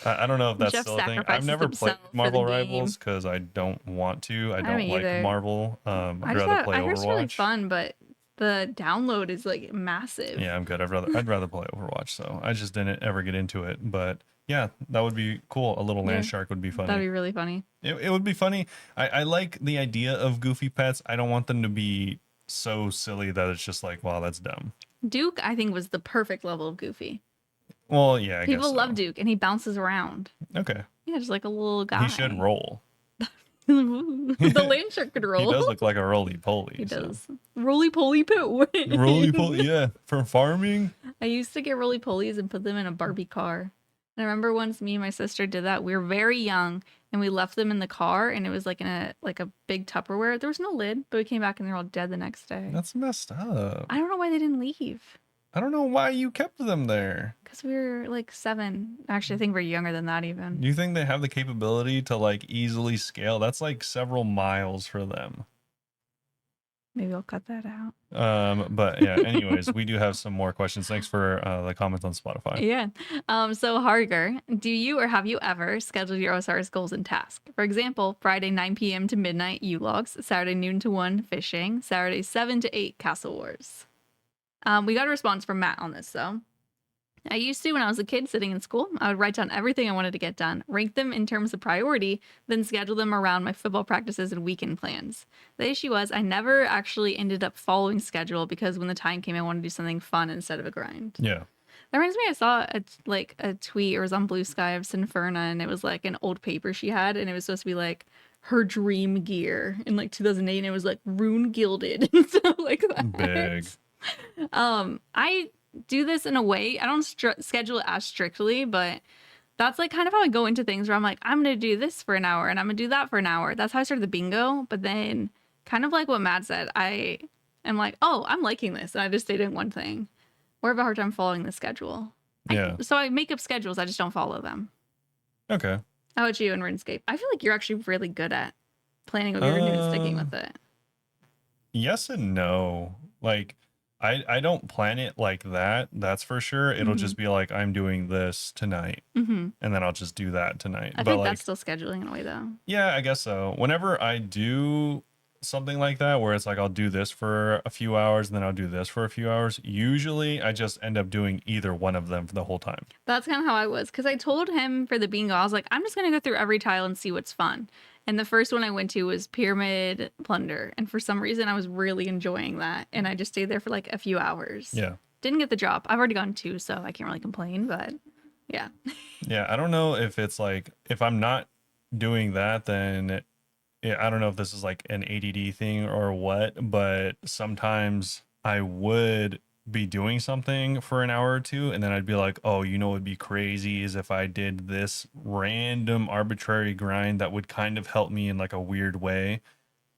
I don't know if that's Jeff still a thing. I've sacrifices never played himself for Marvel the Rivals because I don't want to. I don't haven't like either. Marvel. I'd I just rather thought play I heard it's really Overwatch. fun, but the download is like massive. Yeah, I'm good. I'd rather play Overwatch. So I just didn't ever get into it. But yeah, that would be cool. A little land Yeah, shark would be funny. That'd be really funny. It would be funny. I like the idea of goofy pets. I don't want them to be so silly that it's just like, wow, that's dumb. Duke, I think, was the perfect level of goofy. Well, yeah, I People guess love so. Duke, and he bounces around. Okay. Yeah, just like a little guy. He should roll. The land shark could roll. He does look like a roly-poly. He so. does. Roly poly poo. Roly-poly, yeah. For farming. I used to get roly polies and put them in a Barbie car. And I remember once me and my sister did that. We were very young and we left them in the car, and it was like in a big Tupperware. There was no lid, but we came back and they're all dead the next day. That's messed up. I don't know why they didn't leave. I don't know why you kept them there. Because we were like 7. Actually, I think we're younger than that even. Do you think they have the capability to like easily scale? That's like several miles for them. Maybe I'll cut that out. But yeah, anyways, we do have some more questions. Thanks for the comments on Spotify. Yeah. So Harger, do you or have you ever scheduled your OSRS goals and tasks? For example, Friday 9 p.m. to midnight U-logs, Saturday noon to 1 fishing, Saturday 7 to 8 Castle Wars. We got a response from Matt on this though. I used to when I was a kid sitting in school. I would write down everything I wanted to get done, rank them in terms of priority, then schedule them around my football practices and weekend plans. The issue was I never actually ended up following schedule because when the time came, I wanted to do something fun instead of a grind. Yeah. That reminds me, I saw a tweet, or it was on Blue Sky, of Sinferna, and it was like an old paper she had, and it was supposed to be like her dream gear in like 2008, and it was like rune gilded and stuff like that. Big. I do this in a way. I don't schedule it as strictly, but That's like kind of how I go into things where I'm like, I'm going to do this for an hour and I'm going to do that for an hour. That's how I started the bingo. But then, kind of like what Matt said, I am like, oh, I'm liking this. And I just stay doing one thing. Or have a hard time following the schedule. Yeah. So I make up schedules, I just don't follow them. Okay. How about you in RuneScape? I feel like you're actually really good at planning what you're doing and sticking with it. Yes and no. Like, I don't plan it like that. That's for sure. It'll just be like, I'm doing this tonight, and then I'll just do that tonight. I But think like, that's still scheduling in a way, though. yeah, I guess so. Whenever I do something like that, where it's like I'll do this for a few hours and then I'll do this for a few hours, usually I just end up doing either one of them for the whole time. That's kind of how I was. Because I told him for the bingo, I was like, I'm just going to go through every tile and see what's fun. And the first one I went to was Pyramid Plunder. And for some reason, I was really enjoying that. And I just stayed there for like a few hours. Yeah. Didn't get the drop. I've already gone 2, so I can't really complain. But yeah. Yeah. I don't know if it's like, if I'm not doing that, then yeah, I don't know if this is like an ADD thing or what, but sometimes I would be doing something for an hour or two, and then I'd be like, oh, you know what would be crazy is if I did this random arbitrary grind that would kind of help me in like a weird way.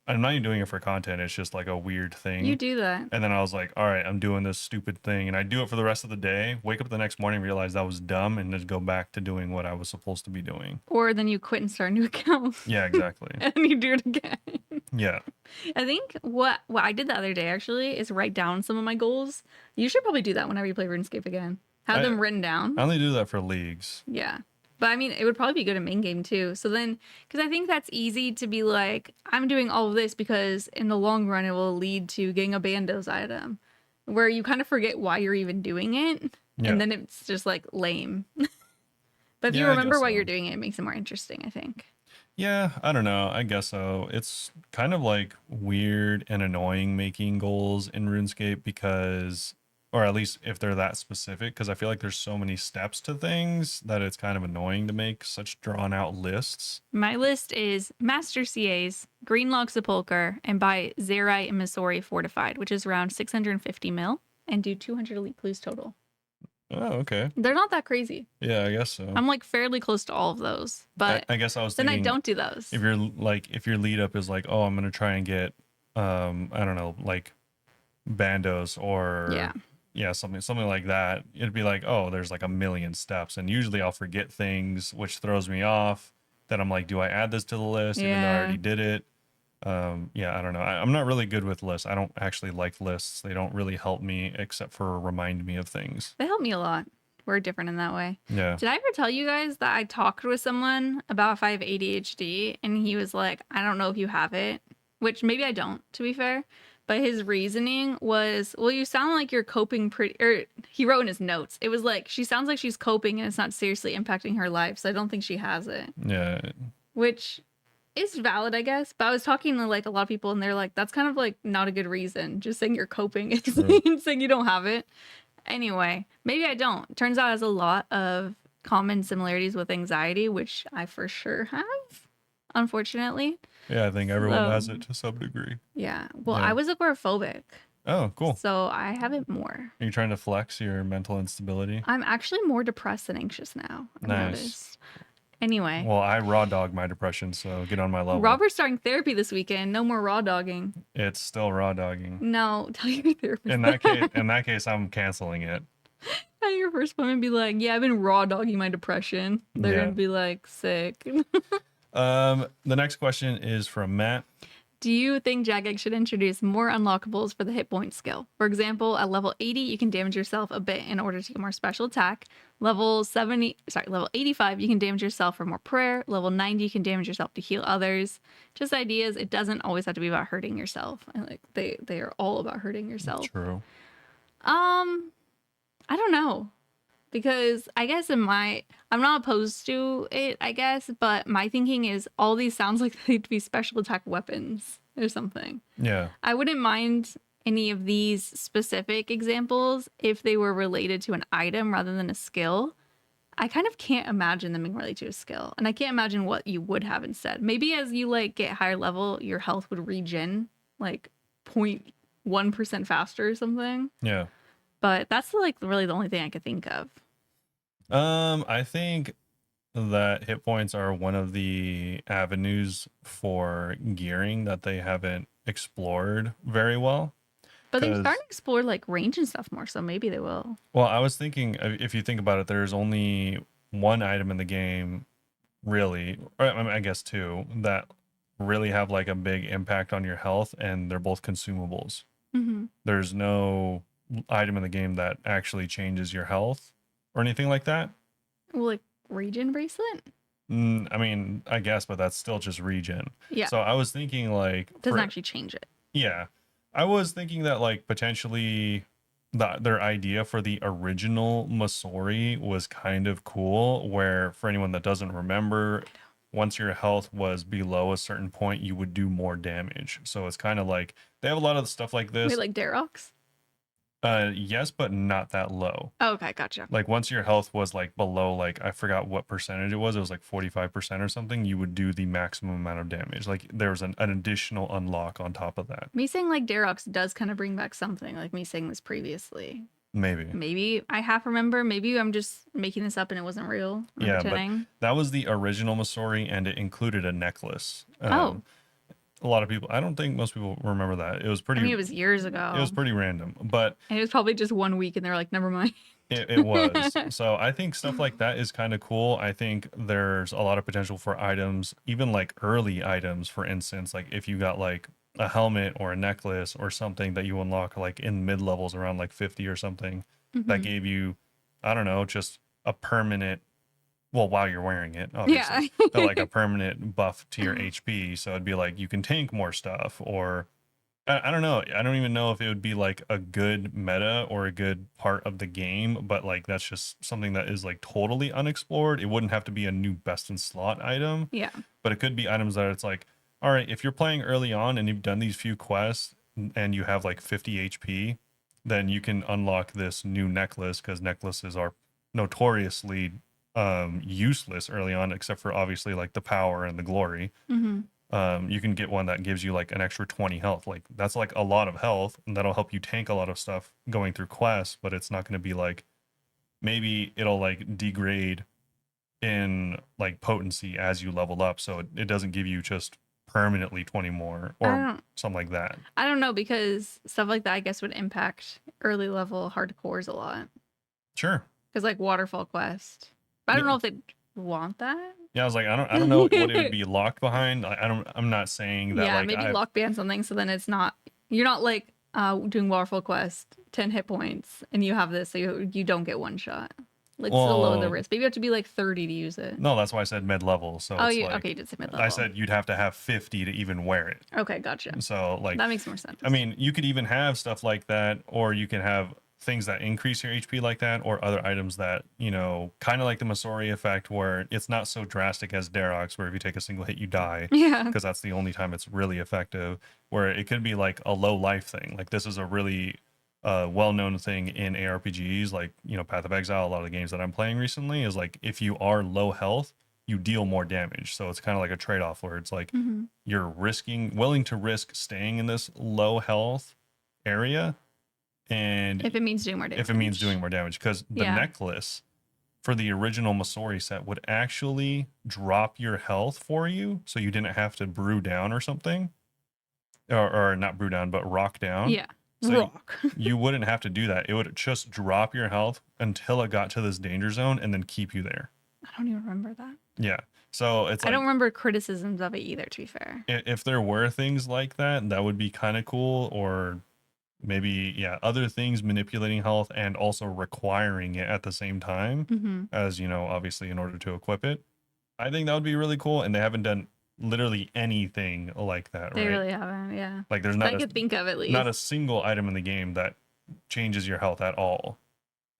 I'm not even doing it for content, it's just like a weird thing. You do that. And then I was like, all right, I'm doing this stupid thing. And I do it for the rest of the day, wake up the next morning, realize that was dumb, and just go back to doing what I was supposed to be doing. Or then you quit and start a new account. Yeah, exactly. And you do it again. Yeah. I think what I did the other day actually is write down some of my goals. You should probably do that whenever you play RuneScape again. Have them written down. I only do that for leagues. Yeah. But I mean, it would probably be good in main game too. So then, because I think that's easy to be like, I'm doing all of this because in the long run, it will lead to getting a Bandos item, where you kind of forget why you're even doing it. Yeah. And then it's just like lame. But if you Yeah, I remember guess why so. you're doing it, it makes it more interesting, I think. Yeah, I don't know. I guess so. It's kind of like weird and annoying making goals in RuneScape because, or at least if they're that specific, because I feel like there's so many steps to things that it's kind of annoying to make such drawn out lists. My list is Master CAs, Greenlog Sepulcher, and buy Zerai and Missouri Fortified, which is around 650 mil, and do 200 Elite Clues total. Oh, okay. They're not that crazy. Yeah, I guess so. I'm like fairly close to all of those, but I guess I was then thinking I don't do those. if you're like, if your lead up is like, oh, I'm gonna try and get, I don't know, like bandos or something like that. It'd be like, oh, there's like a million steps, and usually I'll forget things, which throws me off. Then I'm like, do I add this to the list even though I already did it? Yeah, I don't know. I'm not really good with lists. I don't actually like lists. They don't really help me except for remind me of things. They help me a lot. We're different in that way. Yeah. Did I ever tell you guys that I talked with someone about if I have ADHD and he was like, I don't know if you have it, which maybe I don't, to be fair. But his reasoning was, well, you sound like you're coping pretty, or he wrote in his notes, it was like, she sounds like she's coping and it's not seriously impacting her life. So I don't think she has it. Yeah. Which is valid, I guess. But I was talking to like a lot of people and they're like, that's kind of like not a good reason. Just saying you're coping and saying you don't have it. Anyway, maybe I don't. Turns out it has a lot of common similarities with anxiety, which I for sure have, unfortunately. Yeah, I think everyone has it to some degree. Yeah. Well, Yeah. I was agoraphobic. Oh, cool. So I have it more. Are you trying to flex your mental instability? I'm actually more depressed than anxious now. I've Nice. noticed. Anyway. Well, I raw dog my depression, so get on my level. Robert's starting therapy this weekend. No more raw dogging. It's still raw dogging. No, tell your therapist. In that case, I'm canceling it. Tell your first appointment, be like, yeah, I've been raw dogging my depression. They're Yeah. gonna be like, sick. The next question is from Matt. Do you think Jagex should introduce more unlockables for the hit point skill? For example, at level 80, you can damage yourself a bit in order to get more special attack. Level 85, you can damage yourself for more prayer. Level 90, you can damage yourself to heal others. Just ideas. It doesn't always have to be about hurting yourself. And like they are all about hurting yourself. True. I don't know. Because I guess I'm not opposed to it, I guess, but my thinking is all these sounds like they'd be special attack weapons or something. Yeah. I wouldn't mind any of these specific examples if they were related to an item rather than a skill. I kind of can't imagine them being related to a skill, and I can't imagine what you would have instead. Maybe as you like get higher level, your health would regen like 0.1% faster or something. Yeah. But that's like really the only thing I could think of. I think that hit points are one of the avenues for gearing that they haven't explored very well. But they're starting Because, to explore like range and stuff more, so maybe they will. well, I was thinking, if you think about it, there's only one item in the game, really, or I mean, I guess two, that really have like a big impact on your health, and they're both consumables. Mm-hmm. There's no item in the game that actually changes your health or anything like that. Well, like regen bracelet I mean, I guess, but that's still just regen. yeah, So I was thinking like doesn't for actually change it. yeah, I was thinking that like potentially their idea for the original Masori was kind of cool, where for anyone that doesn't remember, once your health was below a certain point, you would do more damage. So it's kind of like they have a lot of stuff like Wait, this. like Darox? Yes, but not that low. Oh, okay, gotcha. Like once your health was like below, like I forgot what percentage it was like 45% or something, you would do the maximum amount of damage. Like there was an additional unlock on top of that. Me saying like Darox does kind of bring back something, like me saying this previously. Maybe. Maybe I half remember. Maybe I'm just making this up and it wasn't real. I'm Yeah, pretending. but that was the original Masori, and it included a necklace. Oh, A lot of people, I don't think most people remember that. It was pretty, I mean, it was years ago. it was pretty random, but And it was probably just 1 week and they're like, never mind. it was. So I think stuff like that is kind of cool. I think there's a lot of potential for items, even like early items, for instance, like if you got like a helmet or a necklace or something that you unlock like in mid levels around like 50 or something that Mhm. gave you, I don't know, just a permanent, well, while you're wearing it, obviously, Yeah. but like a permanent buff to your HP. So it'd be like you can tank more stuff, or I don't know. I don't even know if it would be like a good meta or a good part of the game, but like that's just something that is like totally unexplored. It wouldn't have to be a new best in slot item, Yeah. but it could be items that it's like, all right, if you're playing early on and you've done these few quests and you have like 50 HP, then you can unlock this new necklace, because necklaces are notoriously useless early on, except for obviously like the power and the glory. Hmm. You can get one that gives you like an extra 20 health. Like that's like a lot of health, and that'll help you tank a lot of stuff going through quests, but it's not going to be like, maybe it'll like degrade in like potency as you level up, so it doesn't give you just permanently 20 more I or don't something like that. I don't know, because stuff like that I guess would impact early level hardcores a lot. Sure. Because like Waterfall Quest. But I don't Yeah. know if they'd want that. Yeah, I was like, I don't know what it would be locked behind. I'm not saying that Yeah, like maybe lock ban something so then it's not, you're not like doing Waterfall Quest, 10 hit points, and you have this, so you don't get one shot. Like still lower the Well, risk. Maybe you have to be like 30 to use it. no, that's why I said mid level. So Oh, it's you like, okay, you did say mid I level. said you'd have to have 50 to even wear it. Okay, gotcha. So like, That makes more sense. I mean, you could even have stuff like that, or you can have things that increase your HP like that, or other items that, you know, kind of like the Masori effect, where it's not so drastic as Darox, where if you take a single hit, you die, Yeah. because that's the only time it's really effective, where it could be like a low life thing. Like this is a really well-known thing in ARPGs, like, you know, Path of Exile, a lot of the games that I'm playing recently, is like if you are low health, you deal more damage. So it's kind of like a trade-off, where it's like you're willing to risk staying in this low health area, and If it means doing more damage. if it means doing more damage, because the Yeah. necklace for the original Masori set would actually drop your health for you, so you didn't have to brew down or something, or not brew down, but rock down. Yeah. So Rock. you wouldn't have to do that. It would just drop your health until it got to this danger zone and then keep you there. I don't even remember that. Yeah. So it's I like, don't remember criticisms of it either, to be fair. if there were things like that, that would be kind of cool. Or maybe, yeah, other things manipulating health and also requiring it at the same time, Mm-hmm. as, you know, obviously in order to equip it. I think that would be really cool. And they haven't done literally anything like that, They right? really haven't, yeah. Like there's That not I could think of at least. not a single item in the game that changes your health at all.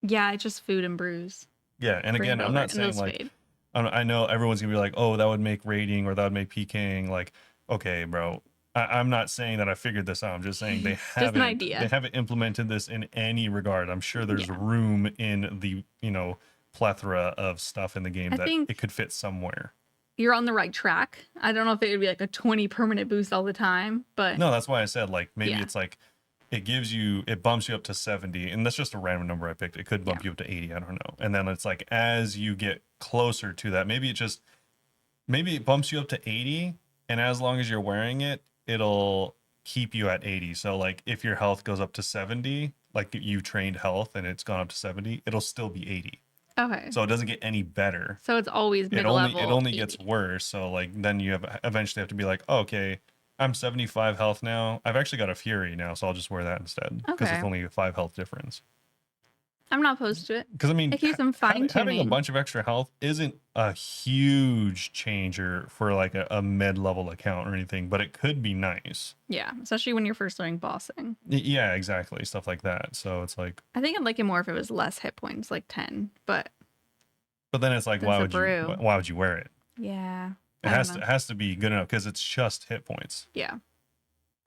Yeah, it's just food and brews. Yeah, and again, I'm not saying like, I know everyone's gonna be like, oh, that would make raiding or that would make PKing. Like, okay, bro, I'm not saying that I figured this out. I'm just saying they haven't. idea. They haven't implemented this in any regard. I'm sure there's Yeah. room in the, you know, plethora of stuff in the game I that think- it could fit somewhere. You're on the right track. I don't know if it would be like a 20 permanent boost all the time, but No, that's why I said like maybe Yeah. it's like it bumps you up to 70, and that's just a random number I picked. It could bump you up to 80, I don't know. And then it's like as you get closer to that. Maybe it bumps you up to 80, and as long as you're wearing it, it'll keep you at 80. So like if your health goes up to 70, like you trained health and it's gone up to 70, it'll still be 80. Okay. So it doesn't get any better. So it's always It mid-level. only gets worse. So like then you eventually have to be like, oh, okay, I'm 75 health now. I've actually got a Fury now, so I'll just wear that instead because Okay. it's only a 5 health difference. I'm not opposed to it. Because I mean, It keeps them having a fine-tuning. bunch of extra health isn't a huge changer for like a mid-level account or anything, but it could be nice. Yeah, especially when you're first learning bossing. Yeah, exactly, stuff like that. So it's like, I think I'd like it more if it was less hit points, like 10. But then it's like, Since why the would brew. why would you wear it? yeah, It I has don't to know. it has to be good enough because it's just hit points. Yeah,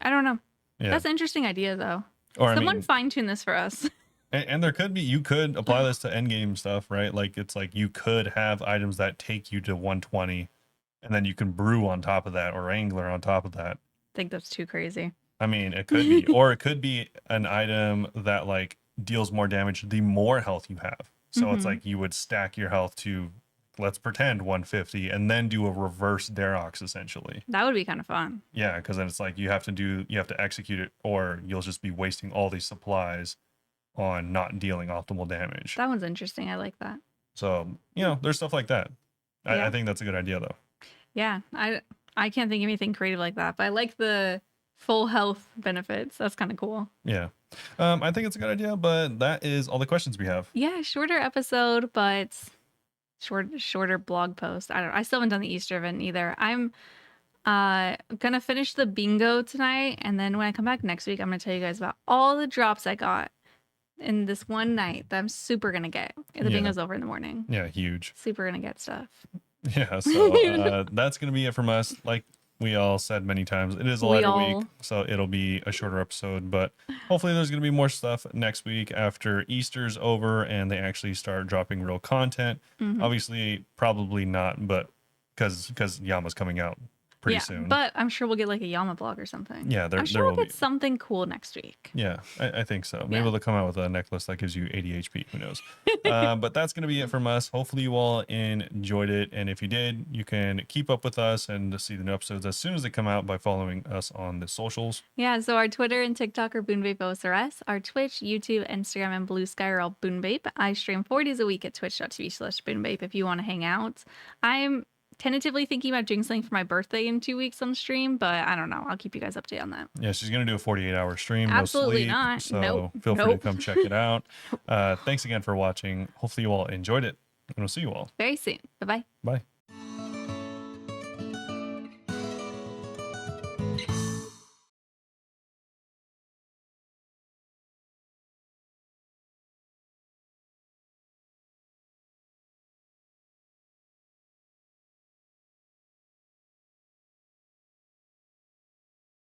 I don't know. Yeah, That's an interesting idea, though. or I Someone mean, fine-tune this for us. and there could be, you could apply this to end game stuff, right? Like it's like you could have items that take you to 120, and then you can brew on top of that or angler on top of that. I think that's too crazy. I mean, it could be, or it could be an item that like deals more damage the more health you have. So it's Mhm. like you would stack your health to, let's pretend 150, and then do a reverse Derox essentially. That would be kind of fun. Yeah, because then it's like you have to execute it, or you'll just be wasting all these supplies on not dealing optimal damage. That one's interesting. I like that. So there's stuff like that. Yeah. I think that's a good idea though. Yeah, I can't think of anything creative like that, but I like the full health benefits. That's kind of cool. Yeah. I think it's a good idea, but that is all the questions we have. Yeah, shorter episode, but shorter blog post. I still haven't done the Easter event either. I'm gonna finish the bingo tonight, and then when I come back next week, I'm gonna tell you guys about all the drops I got in this one night that I'm super gonna get. The Yeah. bingo's over in the morning. Yeah, huge. Super gonna get stuff. Yeah, so that's going to be it from us. Like we all said many times, it is a lighter week, so it'll be a shorter episode, but hopefully there's going to be more stuff next week after Easter's over and they actually start dropping real content. Mhm. Obviously, probably not, but because Yama's coming out pretty soon. But I'm sure we'll get like a Yama blog or something. Yeah, I'm sure there we'll will get be. something cool next week. Yeah, I think so. Maybe Yeah. they'll come out with a necklace that gives you 80 HP. Who knows? But that's going to be it from us. Hopefully you all enjoyed it. And if you did, you can keep up with us and see the new episodes as soon as they come out by following us on the socials. Yeah, so our Twitter and TikTok are Bunebapeosrs. Our Twitch, YouTube, Instagram, and Blue Sky are all Bunebape. I stream 4 days a week at twitch.tv/Bunebape if you want to hang out. I'm tentatively thinking about doing something for my birthday in 2 weeks on stream, but I don't know. I'll keep you guys updated on that. Yeah, she's going to do a 48-hour stream. Absolutely no sleep, not. So Nope. feel free to Nope. come check it out. Thanks again for watching. Hopefully you all enjoyed it. And we'll see you all. Very soon. Bye-bye. Bye.